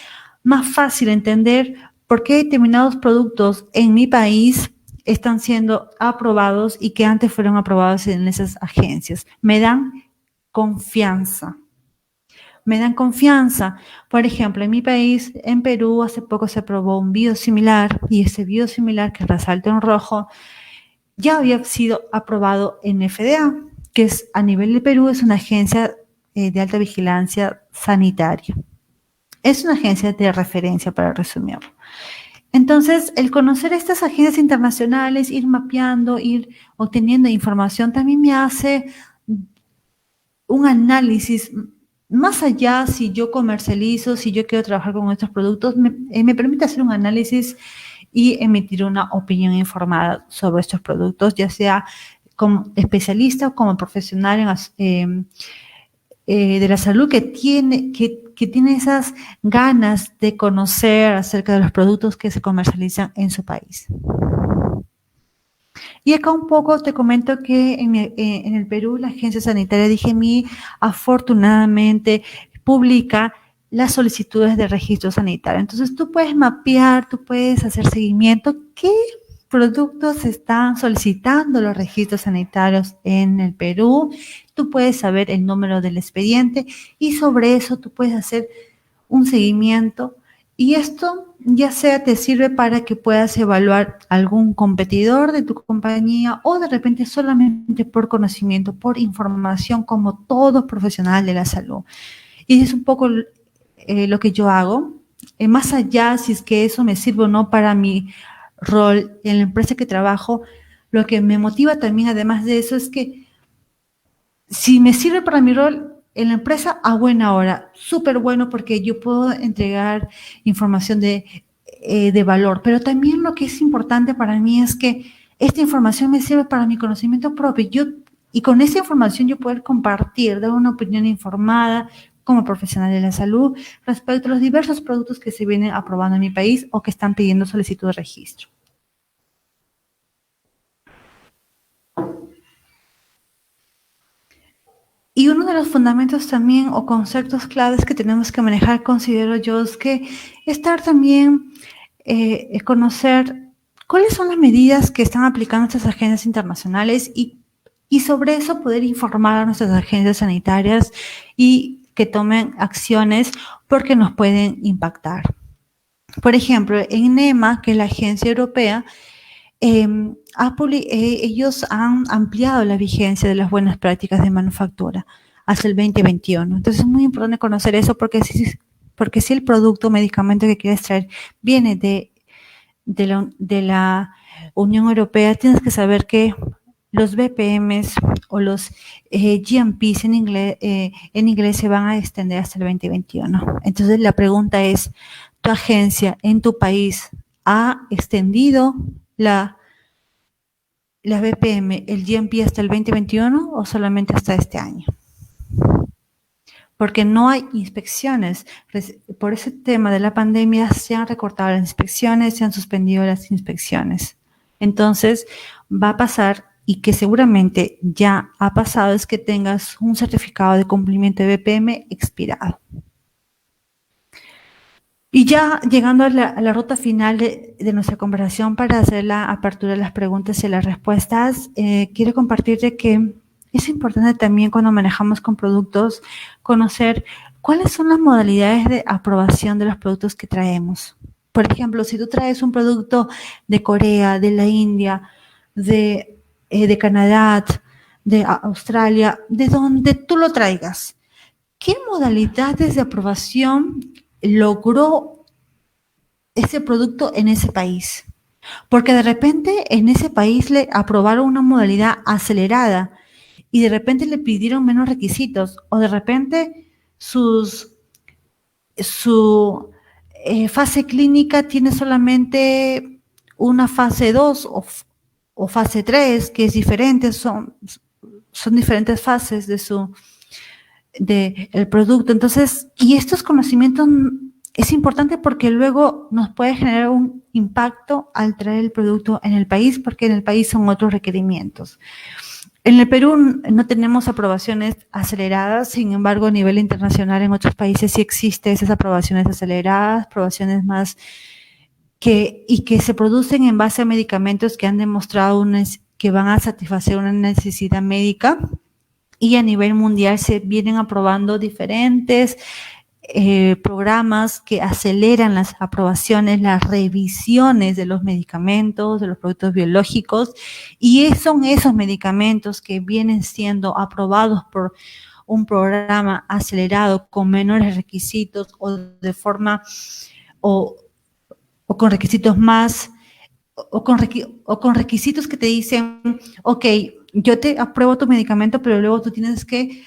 más fácil entender por qué determinados productos en mi país están siendo aprobados y que antes fueron aprobados en esas agencias. Me dan confianza. Me dan confianza. Por ejemplo, en mi país, en Perú, hace poco se aprobó un biosimilar y ese biosimilar que resalta en rojo ya había sido aprobado en FDA, que es a nivel de Perú, es una agencia de alta vigilancia sanitaria. Es una agencia de referencia, para resumirlo. Entonces, el conocer estas agencias internacionales, ir mapeando, ir obteniendo información, también me hace un análisis más allá si yo comercializo, si yo quiero trabajar con estos productos, me permite hacer un análisis y emitir una opinión informada sobre estos productos, ya sea como especialista o como profesional de la salud que tiene esas ganas de conocer acerca de los productos que se comercializan en su país. Y acá un poco te comento que en el Perú la Agencia Sanitaria DGMI afortunadamente publica las solicitudes de registro sanitario. Entonces tú puedes mapear, tú puedes hacer seguimiento, qué productos están solicitando los registros sanitarios en el Perú, tú puedes saber el número del expediente y sobre eso tú puedes hacer un seguimiento y esto ya sea te sirve para que puedas evaluar algún competidor de tu compañía o de repente solamente por conocimiento, por información como todo profesional de la salud. Y es un poco lo que yo hago, más allá si es que eso me sirve o no para mi rol en la empresa que trabajo, lo que me motiva también además de eso es que si me sirve para mi rol en la empresa, a buena hora, súper bueno porque yo puedo entregar información de valor, pero también lo que es importante para mí es que esta información me sirve para mi conocimiento propio y con esa información yo poder compartir, dar una opinión informada como profesional de la salud respecto a los diversos productos que se vienen aprobando en mi país o que están pidiendo solicitud de registro. Y uno de los fundamentos también o conceptos claves que tenemos que manejar, considero yo, es que estar también, conocer cuáles son las medidas que están aplicando estas agencias internacionales y sobre eso poder informar a nuestras agencias sanitarias y que tomen acciones porque nos pueden impactar. Por ejemplo, en NEMA, que es la agencia europea, ellos han ampliado la vigencia de las buenas prácticas de manufactura hasta el 2021. Entonces es muy importante conocer eso porque si el producto o medicamento que quieres traer viene de la Unión Europea, tienes que saber que los BPMs o los GMPs en inglés se van a extender hasta el 2021. Entonces la pregunta es, ¿tu agencia en tu país ha extendido la BPM, el GMP hasta el 2021 o solamente hasta este año? Porque no hay inspecciones. Por ese tema de la pandemia se han recortado las inspecciones, se han suspendido las inspecciones. Entonces va a pasar, y que seguramente ya ha pasado, es que tengas un certificado de cumplimiento de BPM expirado. Y ya llegando a la ruta final de nuestra conversación para hacer la apertura de las preguntas y las respuestas, quiero compartirte que es importante también cuando manejamos con productos conocer cuáles son las modalidades de aprobación de los productos que traemos. Por ejemplo, si tú traes un producto de Corea, de la India, de Canadá, de Australia, de donde tú lo traigas, ¿qué modalidades de aprobación logró ese producto en ese país? Porque de repente en ese país le aprobaron una modalidad acelerada y de repente le pidieron menos requisitos o de repente su fase clínica tiene solamente una fase 2 o fase 3 que es diferente, son diferentes fases de el producto. Entonces, y estos conocimientos es importante porque luego nos puede generar un impacto al traer el producto en el país, porque en el país son otros requerimientos. En el Perú no tenemos aprobaciones aceleradas, sin embargo, a nivel internacional en otros países sí existen esas aprobaciones aceleradas, aprobaciones más que se producen en base a medicamentos que han demostrado que van a satisfacer una necesidad médica. Y a nivel mundial se vienen aprobando diferentes programas que aceleran las aprobaciones, las revisiones de los medicamentos, de los productos biológicos, y son esos medicamentos que vienen siendo aprobados por un programa acelerado con menores requisitos o de forma o con requisitos más o con requisitos que te dicen, ok, yo te apruebo tu medicamento, pero luego tú tienes que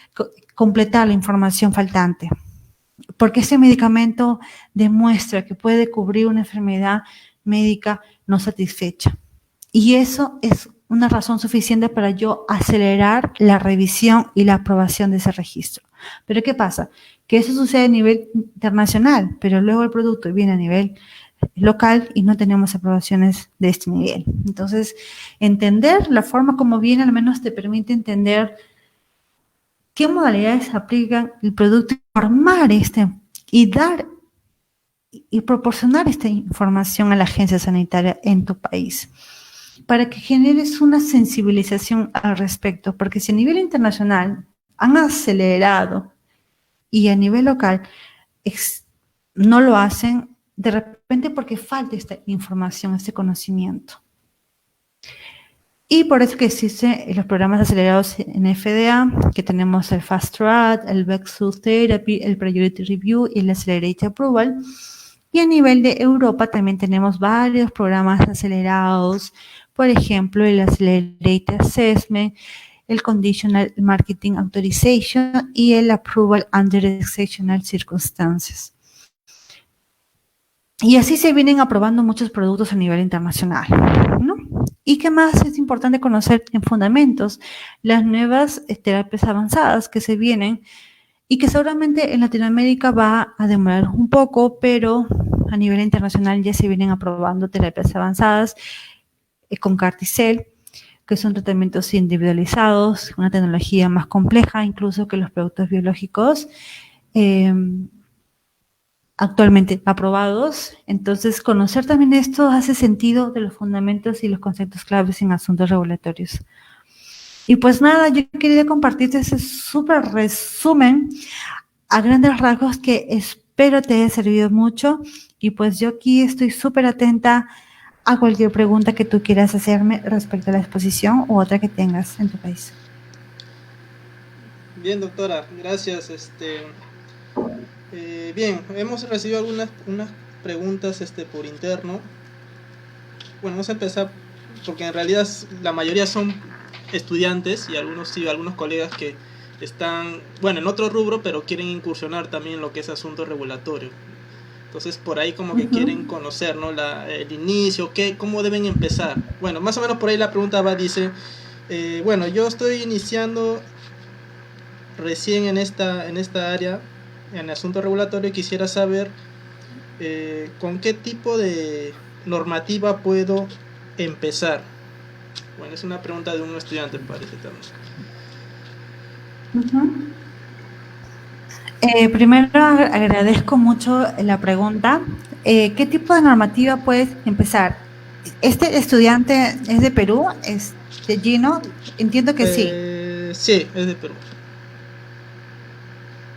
completar la información faltante, porque ese medicamento demuestra que puede cubrir una enfermedad médica no satisfecha. Y eso es una razón suficiente para yo acelerar la revisión y la aprobación de ese registro. Pero ¿qué pasa? Que eso sucede a nivel internacional, pero luego el producto viene a nivel local y no tenemos aprobaciones de este nivel. Entonces, entender la forma como viene al menos te permite entender qué modalidades aplican el producto y formar y dar y proporcionar esta información a la agencia sanitaria en tu país para que generes una sensibilización al respecto, porque si a nivel internacional han acelerado y a nivel local no lo hacen, de repente porque falta esta información, este conocimiento. Y por eso que existen los programas acelerados en FDA, que tenemos el Fast Track, el Breakthrough Therapy, el Priority Review y el Accelerated Approval. Y a nivel de Europa también tenemos varios programas acelerados, por ejemplo, el Accelerated Assessment, el Conditional Marketing Authorization y el Approval Under Exceptional Circumstances. Y así se vienen aprobando muchos productos a nivel internacional, ¿no? ¿Y qué más es importante conocer en fundamentos? Las nuevas terapias avanzadas que se vienen y que seguramente en Latinoamérica va a demorar un poco, pero a nivel internacional ya se vienen aprobando terapias avanzadas con CAR-T-cell, que son tratamientos individualizados, una tecnología más compleja incluso que los productos biológicos actualmente aprobados. Entonces, conocer también esto hace sentido de los fundamentos y los conceptos claves en asuntos regulatorios. Y pues nada, yo quería compartirte ese súper resumen a grandes rasgos que espero te haya servido mucho. Y pues yo aquí estoy súper atenta a cualquier pregunta que tú quieras hacerme respecto a la exposición u otra que tengas en tu país. Bien, doctora, gracias. Bien, hemos recibido unas preguntas por interno. Bueno, vamos a empezar porque en realidad la mayoría son estudiantes y algunos colegas que están, bueno, en otro rubro, pero quieren incursionar también en lo que es asunto regulatorio. Entonces por ahí como que quieren conocer, ¿no? El inicio, cómo deben empezar. Bueno, más o menos por ahí la pregunta dice, bueno, yo estoy iniciando recién en esta área, en asunto regulatorio, y quisiera saber con qué tipo de normativa puedo empezar. Bueno, es una pregunta de un estudiante, parece también. Primero agradezco mucho la pregunta. ¿Qué tipo de normativa puedes empezar? ¿Este estudiante es de Perú? ¿Es de Gino? Entiendo que sí. Sí, es de Perú.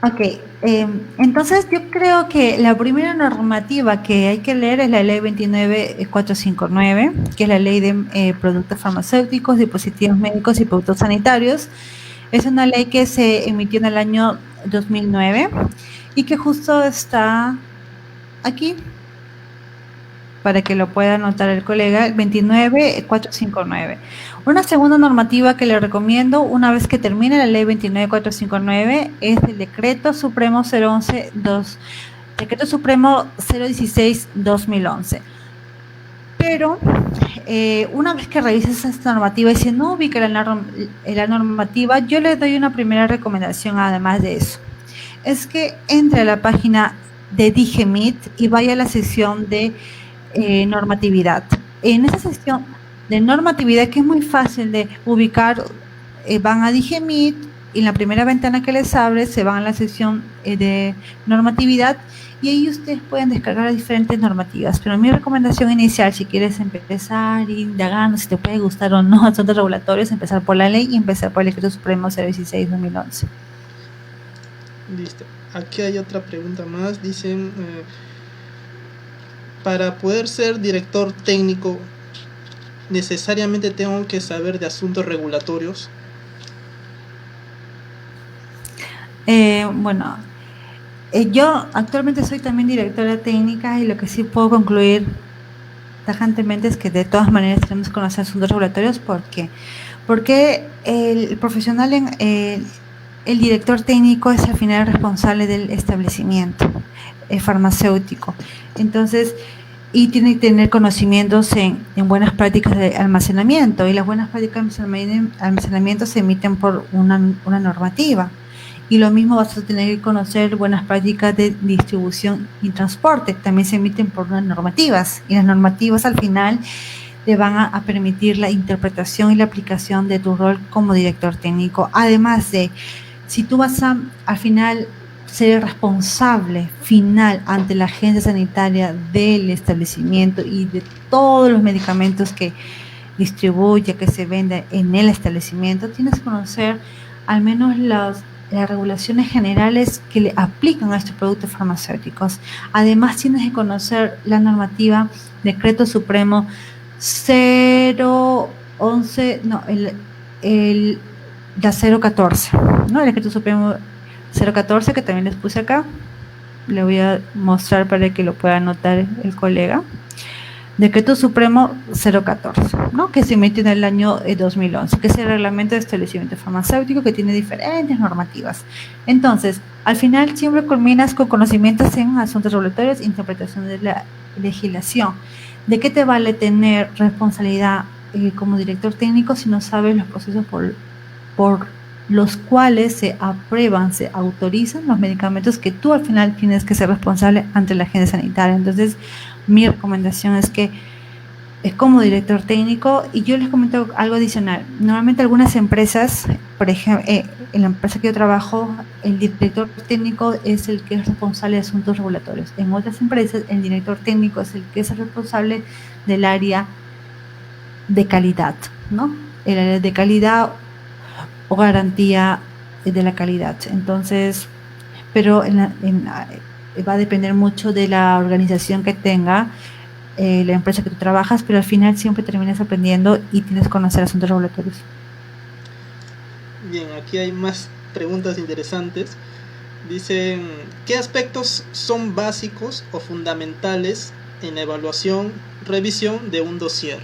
Ok, entonces yo creo que la primera normativa que hay que leer es la ley 29459, que es la ley de productos farmacéuticos, dispositivos médicos y productos sanitarios. Es una ley que se emitió en el año 2009 y que justo está aquí para que lo pueda anotar el colega, el 29459. Una segunda normativa que le recomiendo una vez que termine la ley 29459 es el Decreto Supremo 011-2, Decreto Supremo 016-2011. Pero una vez que revises esta normativa y si no ubica la normativa, yo le doy una primera recomendación además de eso. Es que entre a la página de Digemit y vaya a la sección de normatividad. En esa sección de normatividad, que es muy fácil de ubicar, van a Digemit y en la primera ventana que les abre se van a la sección de normatividad y ahí ustedes pueden descargar las diferentes normativas. Pero mi recomendación inicial, si quieres empezar indagando si te puede gustar o no asuntos regulatorios, empezar por la ley y empezar por el Decreto Supremo 016-2011. Listo. Aquí hay otra pregunta más. Dicen, para poder ser director técnico, ¿necesariamente tengo que saber de asuntos regulatorios? Bueno, yo actualmente soy también directora técnica y lo que sí puedo concluir tajantemente es que de todas maneras tenemos que conocer asuntos regulatorios. ¿Por qué? Porque el profesional, el director técnico es al final responsable del establecimiento farmacéutico. Entonces, y tiene que tener conocimientos en buenas prácticas de almacenamiento, y las buenas prácticas de almacenamiento se emiten por una normativa. Y lo mismo vas a tener que conocer buenas prácticas de distribución y transporte, también se emiten por unas normativas, y las normativas al final te van a permitir la interpretación y la aplicación de tu rol como director técnico. Además de, si tú vas a, al final, ser el responsable final ante la agencia sanitaria del establecimiento y de todos los medicamentos que distribuye, que se vende en el establecimiento, tienes que conocer al menos las regulaciones generales que le aplican a estos productos farmacéuticos. Además, tienes que conocer la normativa Decreto Supremo 011, no, la 014, ¿no? El Decreto Supremo 014, que también les puse acá. Le voy a mostrar para que lo pueda anotar el colega. Decreto Supremo 014, ¿no? Que se emitió en el año 2011, que es el reglamento de establecimiento farmacéutico, que tiene diferentes normativas. Entonces, al final siempre culminas con conocimientos en asuntos regulatorios, interpretación de la legislación. ¿De qué te vale tener responsabilidad como director técnico si no sabes los procesos por los cuales se aprueban, se autorizan los medicamentos que tú al final tienes que ser responsable ante la agencia sanitaria? Entonces, mi recomendación es que es como director técnico. Y yo les comento algo adicional. Normalmente algunas empresas, por ejemplo, en la empresa que yo trabajo, el director técnico es el que es responsable de asuntos regulatorios. En otras empresas, el director técnico es el que es el responsable del área de calidad, ¿no? El área de calidad o garantía de la calidad. Entonces, pero va a depender mucho de la organización que tenga la empresa que tú trabajas, pero al final siempre terminas aprendiendo y tienes que conocer asuntos regulatorios. Bien, aquí hay más preguntas interesantes. Dicen, ¿qué aspectos son básicos o fundamentales en la evaluación, revisión de un dossier?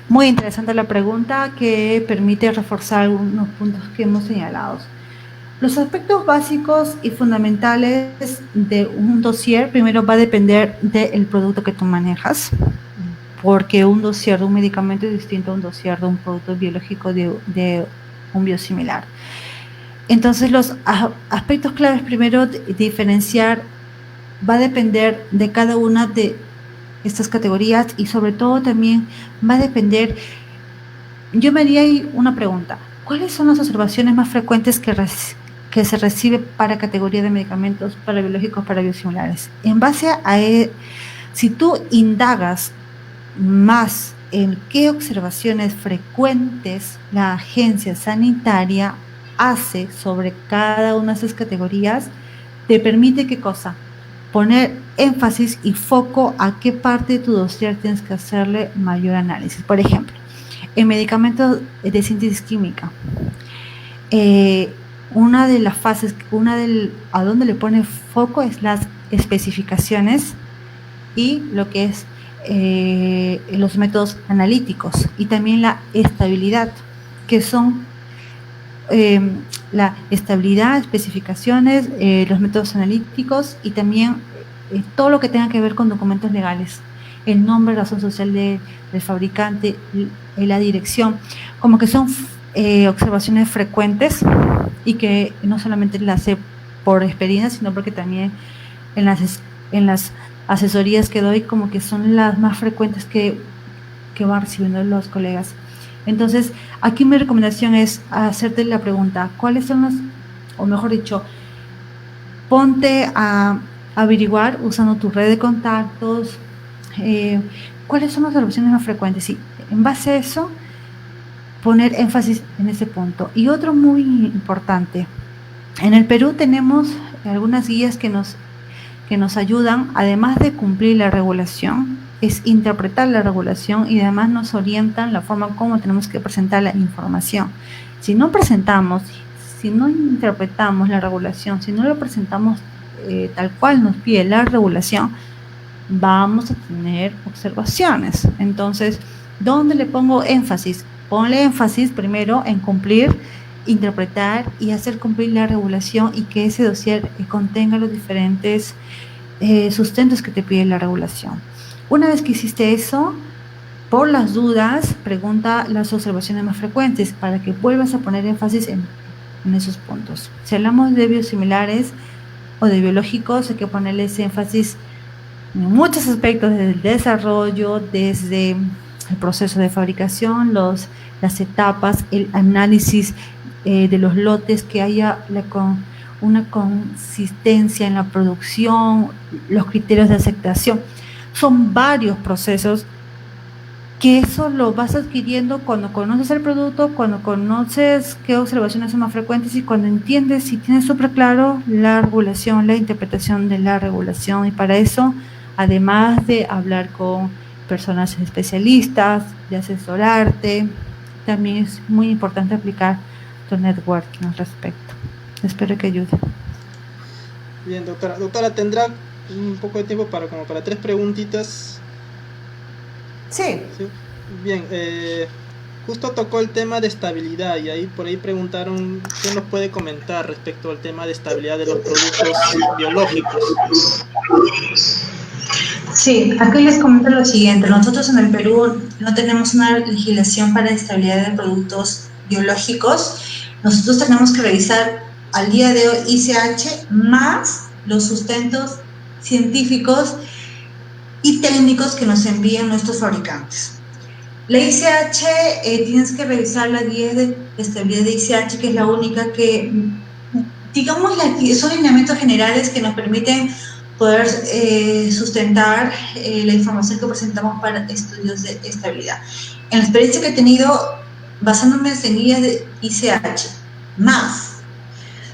Muy interesante la pregunta, que permite reforzar algunos puntos que hemos señalado. Los aspectos básicos y fundamentales de un dossier primero va a depender del producto que tú manejas, porque un dossier de un medicamento es distinto a un dossier de un producto biológico de un biosimilar. Entonces, los aspectos claves primero diferenciar va a depender de cada una de estas categorías, y sobre todo también va a depender, yo me haría ahí una pregunta: ¿Cuáles son las observaciones más frecuentes que se recibe para categoría de medicamentos para biológicos, para biosimilares? En base a, si tú indagas más en qué observaciones frecuentes la agencia sanitaria hace sobre cada una de esas categorías, te permite ¿qué cosa? Poner énfasis y foco a qué parte de tu dossier tienes que hacerle mayor análisis. Por ejemplo, en medicamentos de síntesis química, una de las fases, a donde le pone foco es las especificaciones y lo que es los métodos analíticos y también la estabilidad, que son la estabilidad, especificaciones, los métodos analíticos y también todo lo que tenga que ver con documentos legales, el nombre, razón social del fabricante, la dirección, como que son observaciones frecuentes y que no solamente las sé por experiencia, sino porque también en las asesorías que doy como que son las más frecuentes que van recibiendo los colegas. Entonces, aquí mi recomendación es hacerte la pregunta, ¿cuáles son las, o mejor dicho, ponte a averiguar usando tu red de contactos, cuáles son las observaciones más frecuentes y en base a eso poner énfasis en ese punto. Y otro muy importante, en el Perú tenemos algunas guías que nos ayudan, además de cumplir la regulación, es interpretar la regulación y además nos orientan la forma como tenemos que presentar la información. Si no presentamos, si no interpretamos la regulación, si no lo presentamos tal cual nos pide la regulación, vamos a tener observaciones. Entonces, ¿dónde le pongo énfasis? Ponle énfasis primero en cumplir, interpretar y hacer cumplir la regulación y que ese dossier contenga los diferentes sustentos que te pide la regulación. Una vez que hiciste eso, por las dudas, pregunta las observaciones más frecuentes para que vuelvas a poner énfasis en esos puntos. Si hablamos de biosimilares o de biológicos, hay que ponerles énfasis en muchos aspectos, desde el desarrollo, desde el proceso de fabricación, las etapas, el análisis de los lotes, que haya una consistencia en la producción, los criterios de aceptación. Son varios procesos que eso lo vas adquiriendo cuando conoces el producto, cuando conoces qué observaciones son más frecuentes y cuando entiendes y tienes súper claro la regulación, la interpretación de la regulación. Y para eso, además de hablar con personas especialistas, de asesorarte, también es muy importante aplicar tu networking al respecto. Espero que ayude. Bien, doctora. Doctora, ¿tendrá un poco de tiempo para 3 preguntitas? Sí. ¿Sí? Bien, justo tocó el tema de estabilidad y por ahí preguntaron qué nos puede comentar respecto al tema de estabilidad de los productos biológicos. Sí, aquí les comento lo siguiente. Nosotros en el Perú no tenemos una legislación para estabilidad de productos biológicos. Nosotros tenemos que revisar al día de hoy ICH más los sustentos científicos y técnicos que nos envían nuestros fabricantes. La ICH, tienes que revisar la guía de estabilidad de ICH, que es la única que, digamos, son lineamientos generales que nos permiten poder sustentar la información que presentamos para estudios de estabilidad. En la experiencia que he tenido, basándome en guías de ICH más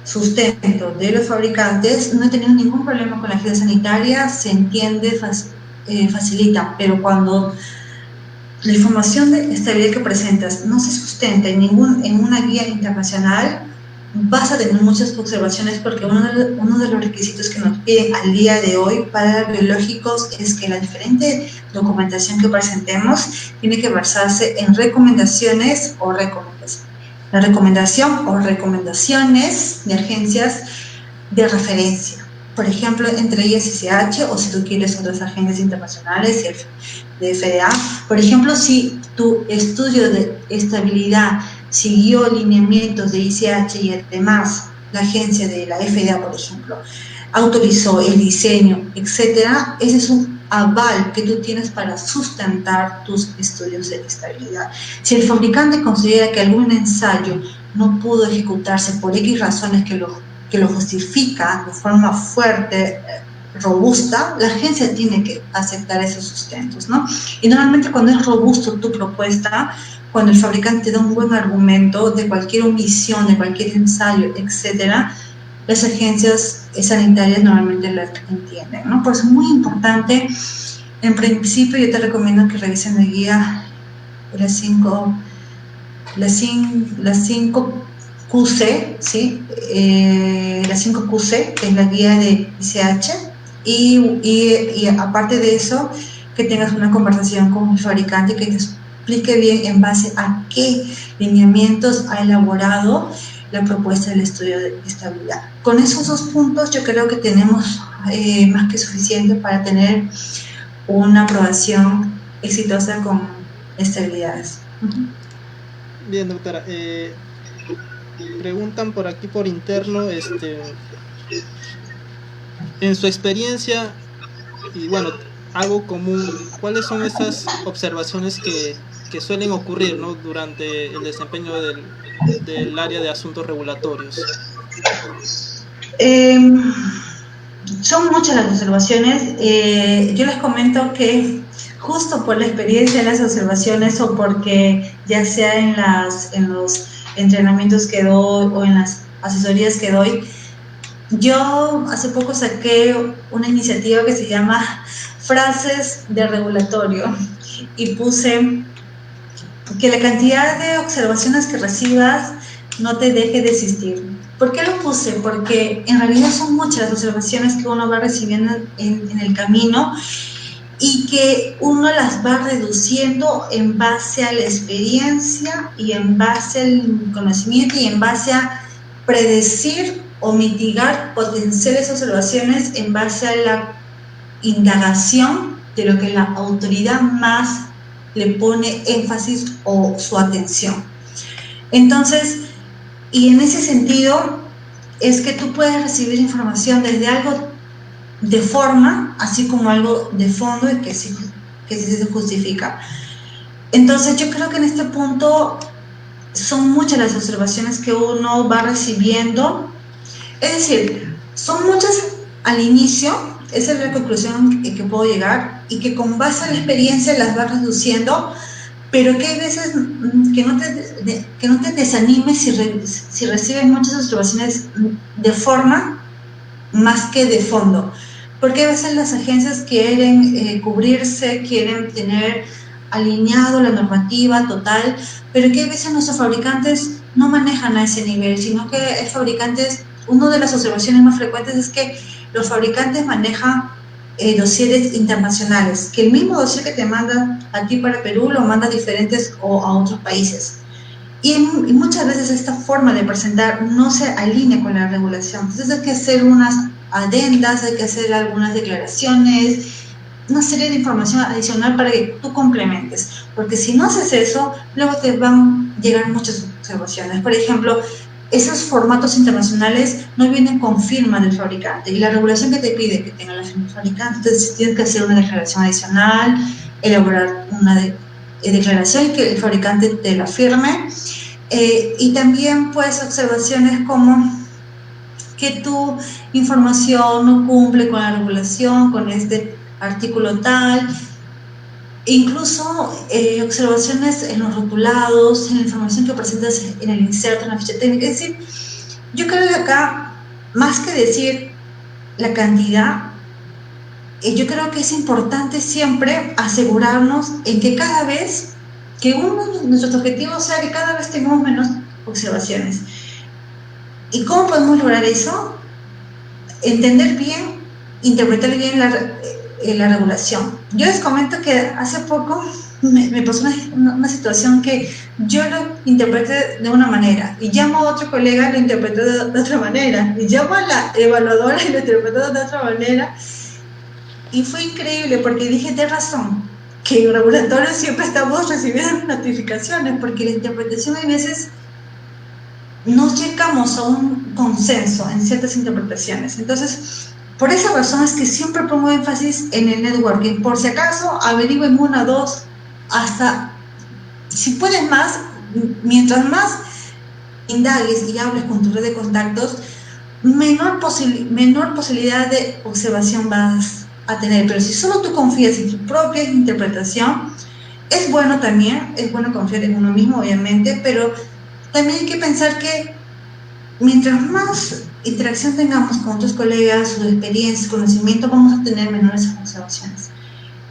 sustento de los fabricantes, no he tenido ningún problema con la guía sanitaria, se entiende, facilita, pero cuando la información de estabilidad que presentas no se sustenta en una guía internacional, vas a tener muchas observaciones porque uno de los requisitos que nos piden al día de hoy para biológicos es que la diferente documentación que presentemos tiene que basarse en recomendaciones o recomendaciones. La recomendación o recomendaciones de agencias de referencia. Por ejemplo, entre ellas ICH o si tú quieres otras agencias internacionales de FDA. Por ejemplo, si tu estudio de estabilidad siguió lineamientos de ICH y además la agencia de la FDA, por ejemplo, autorizó el diseño, etcétera, ese es un aval que tú tienes para sustentar tus estudios de estabilidad. Si el fabricante considera que algún ensayo no pudo ejecutarse por X razones que lo justifica de forma fuerte, robusta, la agencia tiene que aceptar esos sustentos, ¿no? Y normalmente cuando es robusto tu propuesta, cuando el fabricante da un buen argumento de cualquier omisión, de cualquier ensayo, etcétera, las agencias sanitarias normalmente las entienden, ¿no? Pues es muy importante. En principio yo te recomiendo que revisen la guía, las 5 QC, ¿sí? Las 5 QC, que es la guía de ICH, y aparte de eso, que tengas una conversación con el fabricante que te explique bien en base a qué lineamientos ha elaborado la propuesta del estudio de estabilidad. Con esos 2 puntos yo creo que tenemos más que suficiente para tener una aprobación exitosa con estabilidades. Bien, doctora. Preguntan por aquí por interno, en su experiencia, y bueno, algo común, ¿cuáles son esas observaciones que suelen ocurrir, ¿no?, durante el desempeño del área de asuntos regulatorios? Son muchas las observaciones. Yo les comento que justo por la experiencia de las observaciones o porque ya sea en los entrenamientos que doy o en las asesorías que doy, yo hace poco saqué una iniciativa que se llama Frases de Regulatorio y puse que la cantidad de observaciones que recibas no te deje de existir. ¿Por qué lo puse? Porque en realidad son muchas las observaciones que uno va recibiendo en el camino y que uno las va reduciendo en base a la experiencia y en base al conocimiento y en base a predecir o mitigar potenciales observaciones en base a la indagación de lo que la autoridad más le pone énfasis o su atención. Entonces, y en ese sentido es que tú puedes recibir información desde algo de forma, así como algo de fondo y que sí se justifica. Entonces yo creo que en este punto son muchas las observaciones que uno va recibiendo, es decir, son muchas al inicio, esa es la conclusión que puedo llegar, y que con base a la experiencia las va reduciendo, pero que hay veces que no te desanimes si recibes muchas observaciones de forma más que de fondo, porque a veces las agencias quieren cubrirse, quieren tener alineado la normativa total, pero que a veces nuestros fabricantes no manejan a ese nivel, sino que hay fabricantes, una de las observaciones más frecuentes es que los fabricantes manejan dosieres internacionales, que el mismo dossier que te manda a ti para Perú lo manda a diferentes o a otros países. Y muchas veces esta forma de presentar no se alinea con la regulación. Entonces hay que hacer unas adendas, hay que hacer algunas declaraciones, una serie de información adicional para que tú complementes. Porque si no haces eso, luego te van a llegar muchas observaciones. Por ejemplo, esos formatos internacionales no vienen con firma del fabricante y la regulación que te pide que tenga la firma del fabricante, entonces tienes que hacer una declaración adicional, elaborar una declaración y que el fabricante te la firme. Y también pues observaciones como que tu información no cumple con la regulación, con este artículo tal. Incluso observaciones en los rotulados, en la información que presentas en el inserto, en la ficha técnica. Es decir, yo creo que acá, más que decir la cantidad, yo creo que es importante siempre asegurarnos en que cada vez, que nuestro objetivo sea que cada vez tengamos menos observaciones. ¿Y cómo podemos lograr eso? Entender bien, interpretar bien la regulación. Yo les comento que hace poco me pasó una situación que yo lo interpreté de una manera y llamo a otro colega y lo interpretó de otra manera y llamo a la evaluadora y lo interpretó de otra manera y fue increíble porque dije, tienes razón, que en regulatorio siempre estamos recibiendo notificaciones porque la interpretación a veces no llegamos a un consenso en ciertas interpretaciones. Entonces, por esa razón es que siempre pongo énfasis en el networking. Por si acaso, averigüen 1, 2, hasta, si pueden más, mientras más indagues y hables con tu red de contactos, menor posibilidad de observación vas a tener. Pero si solo tú confías en tu propia interpretación, es bueno también, es bueno confiar en uno mismo, obviamente, pero también hay que pensar que mientras más interacción tengamos con otros colegas, sus experiencias, conocimiento, vamos a tener menores observaciones.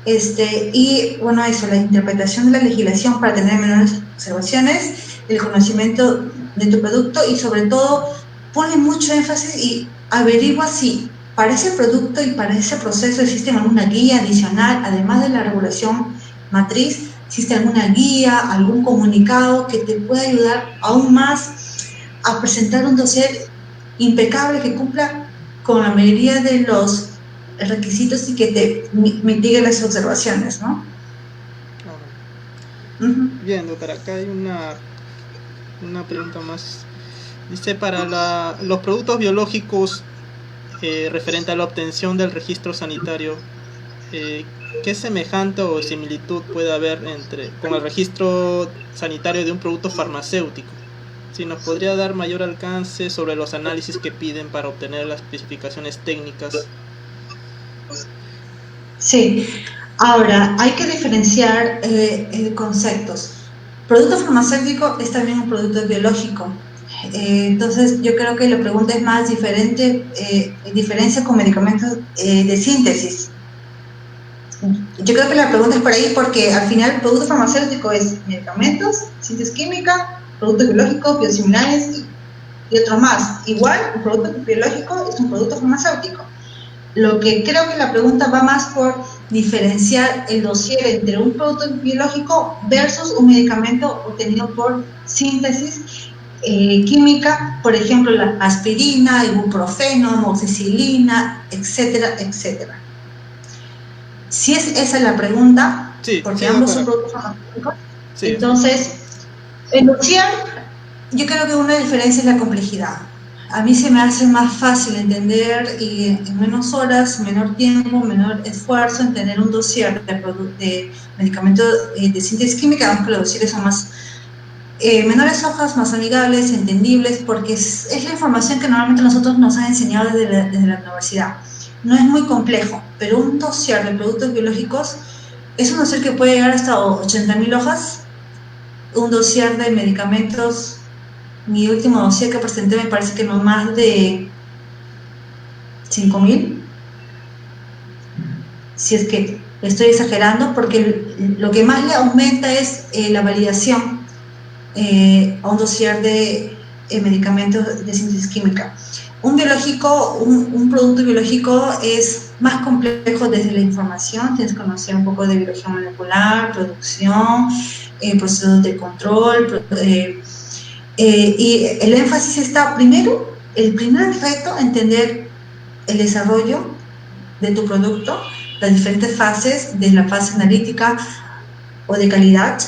Y bueno, eso, la interpretación de la legislación para tener menores observaciones, el conocimiento de tu producto y sobre todo pone mucho énfasis y averigua si para ese producto y para ese proceso existe alguna guía adicional, además de la regulación matriz, existe alguna guía, algún comunicado que te pueda ayudar aún más a presentar un dossier impecable que cumpla con la mayoría de los requisitos y que te mitigue las observaciones, ¿no? Bien, doctora, acá hay una pregunta más. Dice, para los productos biológicos referente a la obtención del registro sanitario, ¿qué semejante o similitud puede haber con el registro sanitario de un producto farmacéutico? Si nos podría dar mayor alcance sobre los análisis que piden para obtener las especificaciones técnicas. Sí, ahora hay que diferenciar conceptos. Producto farmacéutico es también un producto biológico. Entonces yo creo que la pregunta es más diferencia con medicamentos de síntesis. Yo creo que la pregunta es por ahí porque al final el producto farmacéutico es medicamentos, síntesis química, productos biológicos, biosimilares y otros más. Igual, un producto biológico es un producto farmacéutico. Lo que creo que la pregunta va más por diferenciar el dossier entre un producto biológico versus un medicamento obtenido por síntesis química, por ejemplo, la aspirina, ibuprofeno, amoxicilina, etcétera, etcétera. Si es esa la pregunta, sí, porque sí, ambos son productos farmacéuticos, sí, entonces, el dossier, yo creo que una diferencia es la complejidad. A mí se me hace más fácil entender y en menos horas, menor tiempo, menor esfuerzo, entender un dossier de medicamentos de síntesis química, aunque los dossieres son más menores hojas, más amigables, entendibles, porque es la información que normalmente nosotros nos han enseñado desde la universidad. No es muy complejo, pero un dossier de productos biológicos es un dossier que puede llegar hasta 80.000 hojas. Un dossier de medicamentos, mi último dossier que presenté me parece que no más de 5.000. Si es que estoy exagerando, porque lo que más le aumenta es la validación a un dossier de medicamentos de síntesis química. Un producto biológico es más complejo desde la información, tienes que conocer un poco de biología molecular, producción, procesos de control, y el énfasis está primero, el primer reto, entender el desarrollo de tu producto, las diferentes fases, de la fase analítica o de calidad,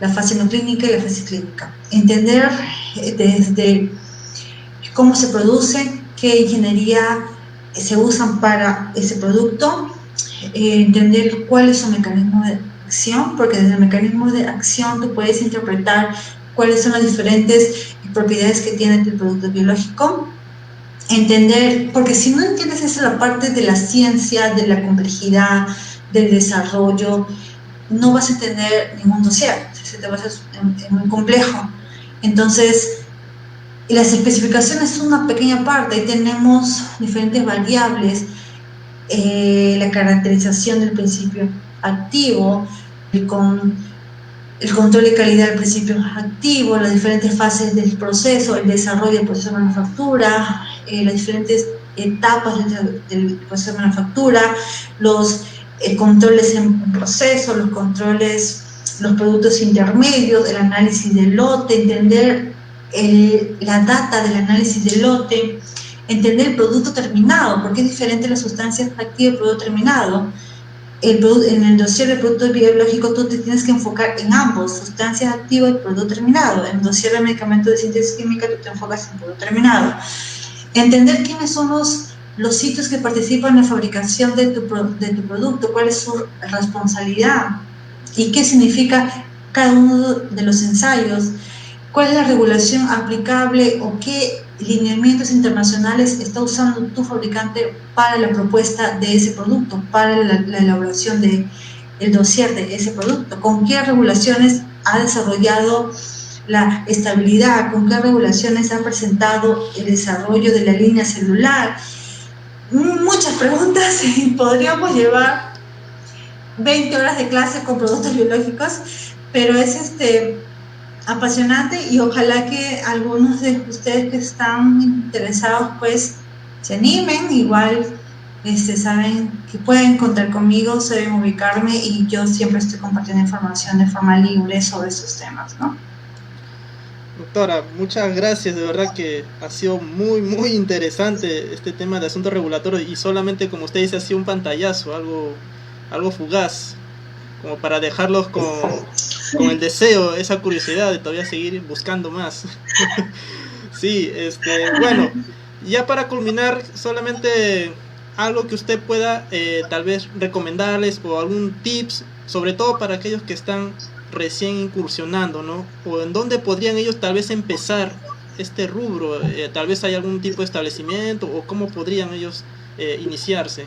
la fase no clínica y la fase clínica. Entender desde cómo se produce, qué ingeniería se usan para ese producto, entender cuál es su mecanismo de acción, porque desde el mecanismo de acción tú puedes interpretar cuáles son las diferentes propiedades que tiene el producto biológico. Entender, porque si no entiendes esa la parte de la ciencia, de la complejidad, del desarrollo, no vas a tener ningún dossier, se te va a hacer muy complejo. Entonces, las especificaciones son una pequeña parte, ahí tenemos diferentes variables, la caracterización del principio activo, el control de calidad del principio activo, las diferentes fases del proceso, el desarrollo del proceso de manufactura, las diferentes etapas del proceso de manufactura, los controles en proceso, los productos intermedios, el análisis del lote, entender la data del análisis del lote, entender el producto terminado, porque es diferente la sustancia activa del producto terminado. En el dossier de producto biológico tú te tienes que enfocar en ambos, sustancias activas y producto terminado. En el dossier de medicamentos de síntesis química tú te enfocas en producto terminado. Entender quiénes son los sitios que participan en la fabricación de tu producto, cuál es su responsabilidad y qué significa cada uno de los ensayos. cuál es la regulación aplicable o qué lineamientos internacionales está usando tu fabricante para la propuesta de ese producto, para la elaboración del dossier de ese producto, con qué regulaciones ha desarrollado la estabilidad, con qué regulaciones ha presentado el desarrollo de la línea celular. Muchas preguntas y podríamos llevar 20 horas de clase con productos biológicos, pero es apasionante y ojalá que algunos de ustedes que están interesados pues se animen. Igual saben que pueden contar conmigo, saben ubicarme y yo siempre estoy compartiendo información de forma libre sobre estos temas, ¿no? Doctora, muchas gracias, de verdad que ha sido muy interesante este tema de asuntos regulatorios y solamente, como usted dice, ha sido un pantallazo, algo fugaz, como para dejarlos con el deseo, esa curiosidad de todavía seguir buscando más. Sí, bueno, ya para culminar, solamente algo que usted pueda tal vez recomendarles o algún tips, sobre todo para aquellos que están recién incursionando, ¿no? O en dónde podrían ellos tal vez empezar este rubro, tal vez hay algún tipo de establecimiento o cómo podrían ellos iniciarse.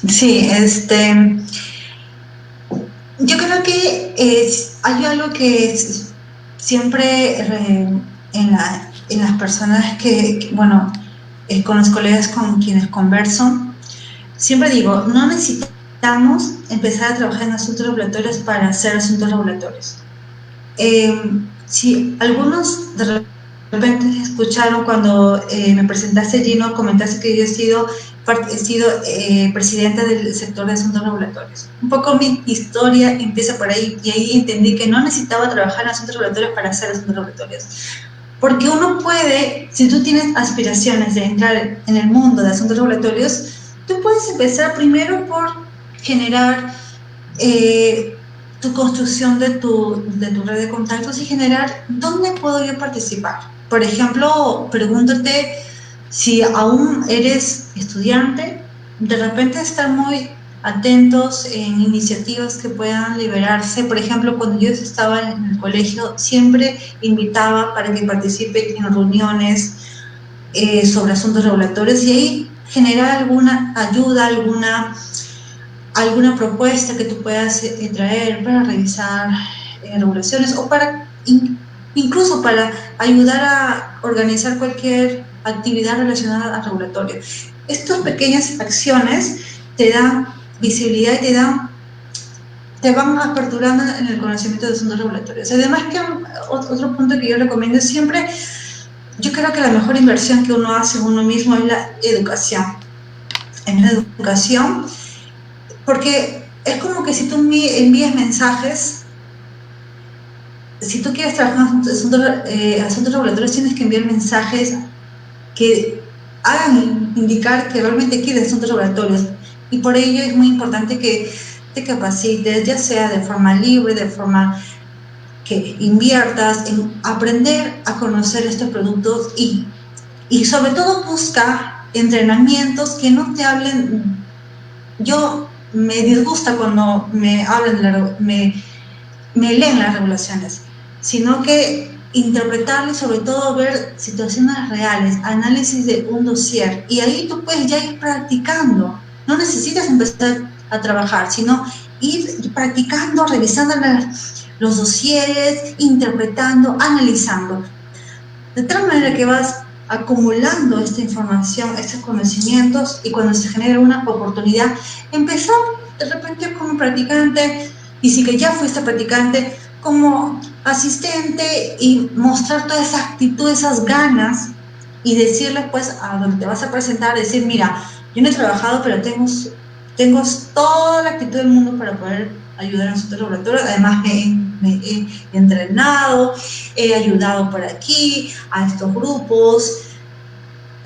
Sí, yo creo que hay algo que siempre en las personas bueno, con los colegas con quienes converso, siempre digo, no necesitamos empezar a trabajar en asuntos regulatorios para hacer asuntos regulatorios. Si algunos de repente escucharon cuando me presentaste, Gino, comentaste que yo he sido presidenta del sector de asuntos regulatorios. Un poco mi historia empieza por ahí y ahí entendí que no necesitaba trabajar en asuntos regulatorios para hacer asuntos regulatorios. Porque uno puede, si tú tienes aspiraciones de entrar en el mundo de asuntos regulatorios, tú puedes empezar primero por generar tu construcción de tu red de contactos y generar dónde puedo yo participar. Por ejemplo, pregúntate si aún eres estudiante, de repente estar muy atentos en iniciativas que puedan liberarse. Por ejemplo, cuando yo estaba en el colegio, siempre invitaba para que participe en reuniones sobre asuntos regulatorios y ahí generar alguna ayuda, alguna propuesta que tú puedas traer para revisar regulaciones o para incluso para ayudar a organizar cualquier actividad relacionada al regulatorio. Estas pequeñas acciones te dan visibilidad y te van aperturando en el conocimiento de asuntos regulatorios. Además, que otro punto que yo recomiendo es siempre, yo creo que la mejor inversión que uno hace en uno mismo es la educación. En la educación, porque es como que si tú envías mensajes, si tú quieres trabajar en asuntos regulatorios, tienes que enviar mensajes que hagan indicar que realmente quieres asuntos regulatorios. Y por ello es muy importante que te capacites, ya sea de forma libre, de forma que inviertas en aprender a conocer estos productos y sobre todo busca entrenamientos que no te hablen. Yo me disgusta cuando me hablan, me leen las regulaciones, sino que interpretar y sobre todo ver situaciones reales, análisis de un dossier, y ahí tú puedes ya ir practicando. No necesitas empezar a trabajar, sino ir practicando, revisando los dossieres, interpretando, analizando, de tal manera que vas acumulando esta información, estos conocimientos, y cuando se genera una oportunidad, empezar de repente como practicante, y si que ya fuiste practicante, como asistente, y mostrar toda esa actitud, esas ganas, y decirles pues a donde te vas a presentar, decir, mira, yo no he trabajado, pero tengo toda la actitud del mundo para poder ayudar en asuntos regulatorios. Además me he entrenado, he ayudado por aquí a estos grupos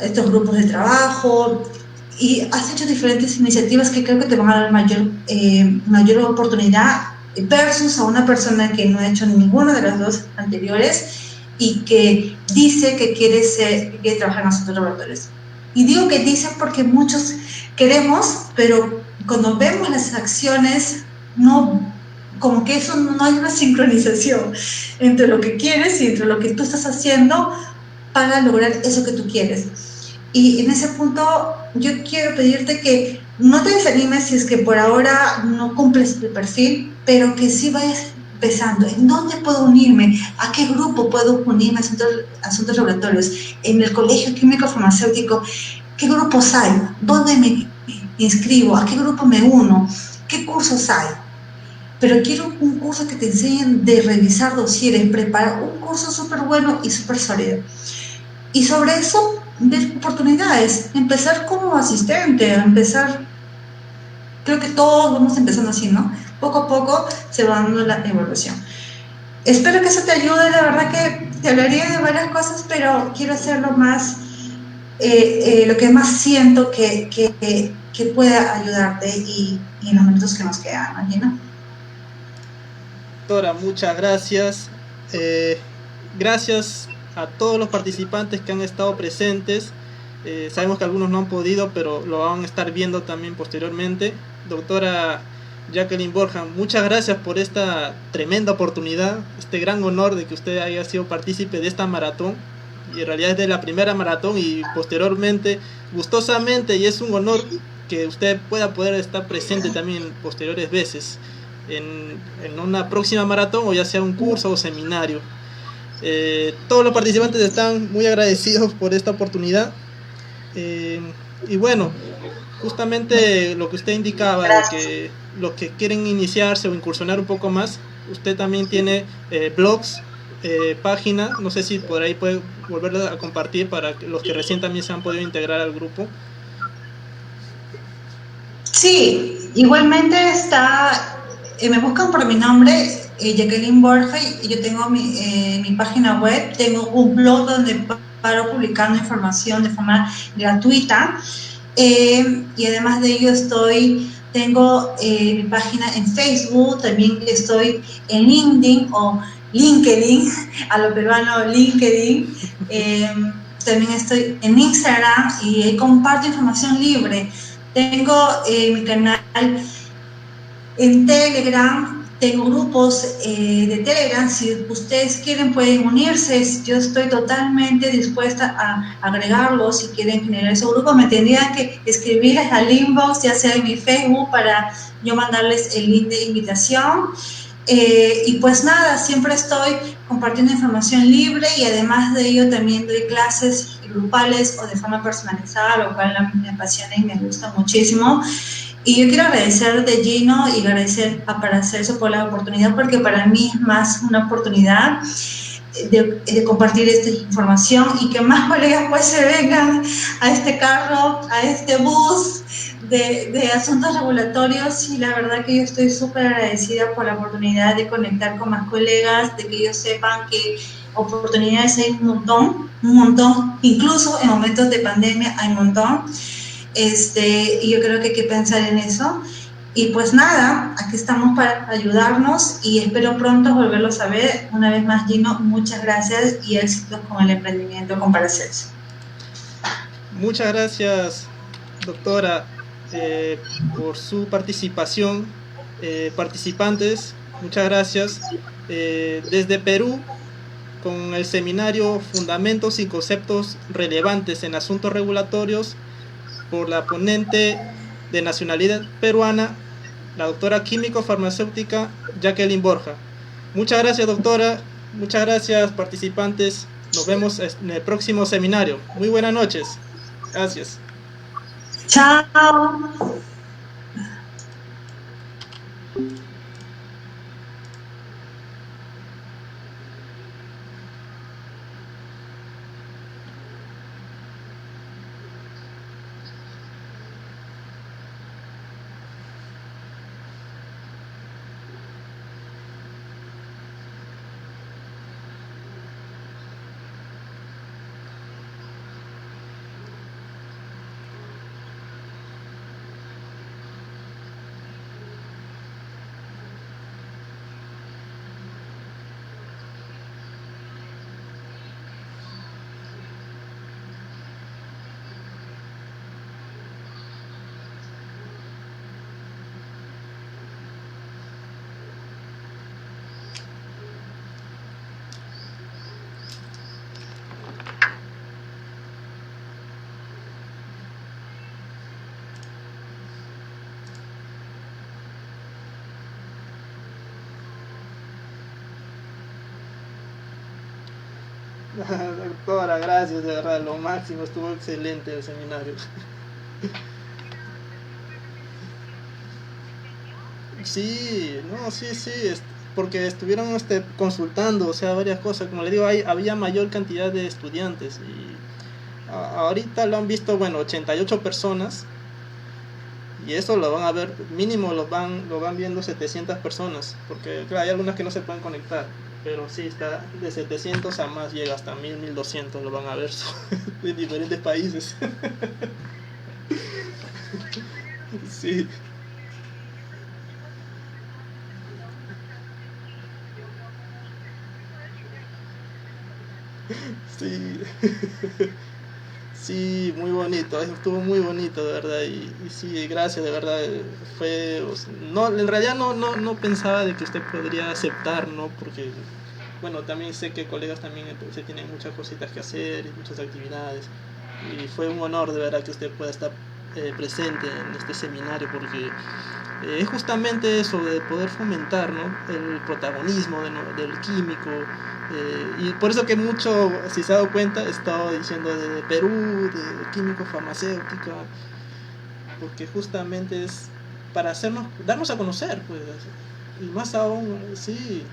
de trabajo, y has hecho diferentes iniciativas que creo que te van a dar mayor oportunidad versus a una persona que no ha hecho ninguna de las dos anteriores y que dice que quiere trabajar en asuntos regulatorios. Y digo que dice porque muchos queremos, pero cuando vemos las acciones no como que eso no hay una sincronización entre lo que quieres y entre lo que tú estás haciendo para lograr eso que tú quieres. Y en ese punto yo quiero pedirte que no te desanimes si es que por ahora no cumples el perfil, pero que sí vayas empezando. ¿En dónde puedo unirme? ¿A qué grupo puedo unirme a asuntos regulatorios? En el Colegio Químico Farmacéutico, ¿qué grupos hay? ¿Dónde me inscribo? ¿A qué grupo me uno? ¿Qué cursos hay? Pero quiero un curso que te enseñen de revisar dosieres, preparar un curso súper bueno y súper sólido. Y sobre eso, ver oportunidades, empezar como asistente, empezar, creo que todos vamos empezando así, ¿no? Poco a poco se va dando la evolución. Espero que eso te ayude, la verdad que te hablaría de varias cosas, pero quiero hacerlo más, lo que más siento que pueda ayudarte y en los minutos que nos quedan, ¿no? Doctora, muchas gracias. Gracias a todos los participantes que han estado presentes. Sabemos que algunos no han podido, pero lo van a estar viendo también posteriormente. Doctora Jacqueline Borja, muchas gracias por esta tremenda oportunidad, este gran honor de que usted haya sido partícipe de esta maratón. Y en realidad es de la primera maratón y posteriormente, gustosamente, y es un honor que usted pueda poder estar presente también posteriores veces en una próxima maratón o ya sea un curso o seminario. Todos los participantes están muy agradecidos por esta oportunidad. Y bueno, justamente lo que usted indicaba de que los que quieren iniciarse o incursionar un poco más, usted también tiene blogs, página, no sé si por ahí puede volverla a compartir para los que recién también se han podido integrar al grupo. Sí, igualmente está, me buscan por mi nombre, Jacqueline Borja, y yo tengo mi página web, tengo un blog donde paro publicando información de forma gratuita, y además de ello tengo mi página en Facebook, también estoy en LinkedIn o LinkedIn, a lo peruano LinkedIn, también estoy en Instagram y comparto información libre. Tengo mi canal en Telegram, tengo grupos de Telegram, si ustedes quieren pueden unirse, yo estoy totalmente dispuesta a agregarlos, si quieren generar ese grupo me tendrían que escribir al inbox, ya sea en mi Facebook, para yo mandarles el link de invitación. Y pues nada, siempre estoy compartiendo información libre y además de ello también doy clases grupales o de forma personalizada, lo cual me apasiona y me gusta muchísimo. Y yo quiero agradecer de Gino y agradecer a Paracelso por la oportunidad, porque para mí es más una oportunidad de compartir esta información y que más colegas pues se vengan a este carro, a este bus de asuntos regulatorios, y la verdad que yo estoy súper agradecida por la oportunidad de conectar con más colegas, de que ellos sepan que oportunidades hay un montón, incluso en momentos de pandemia hay un montón. Y yo creo que hay que pensar en eso. Y pues nada, aquí estamos para ayudarnos y espero pronto volverlos a ver. Una vez más, Gino, muchas gracias y éxitos con el emprendimiento con Paracelso. Muchas gracias, doctora, por su participación. Participantes, muchas gracias. Desde Perú, con el seminario Fundamentos y Conceptos Relevantes en Asuntos Regulatorios, por la ponente de nacionalidad peruana, la doctora químico farmacéutica Jacqueline Borja. Muchas gracias, doctora. Muchas gracias, participantes. Nos vemos en el próximo seminario. Muy buenas noches. Gracias. Chao. Doctora, gracias, de verdad, lo máximo, estuvo excelente el seminario. Sí, no, sí, sí, porque estuvieron consultando, o sea, varias cosas. Como le digo, había mayor cantidad de estudiantes y ahorita lo han visto, bueno, 88 personas y eso lo van a ver, mínimo lo van viendo 700 personas, porque claro, hay algunas que no se pueden conectar, pero sí, está de 700 a más, llega hasta 1000, 1200, lo van a ver en diferentes países. Sí, sí. Sí, muy bonito, estuvo muy bonito, de verdad, y sí, gracias, de verdad, fue, no, en realidad no pensaba de que usted podría aceptar, ¿no? Porque, bueno, también sé que colegas también se tienen muchas cositas que hacer y muchas actividades, y fue un honor, de verdad, que usted pueda estar presente en este seminario, porque es justamente eso de poder fomentar, ¿no? El protagonismo del químico, y por eso que mucho, si se ha dado cuenta, he estado diciendo de Perú, de químico farmacéutico, porque justamente es para darnos a conocer, pues, y más aún, sí,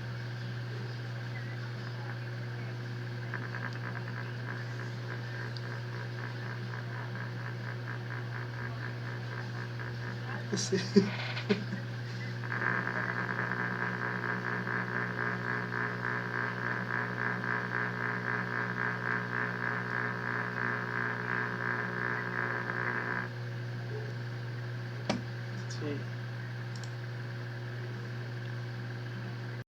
sí, sí.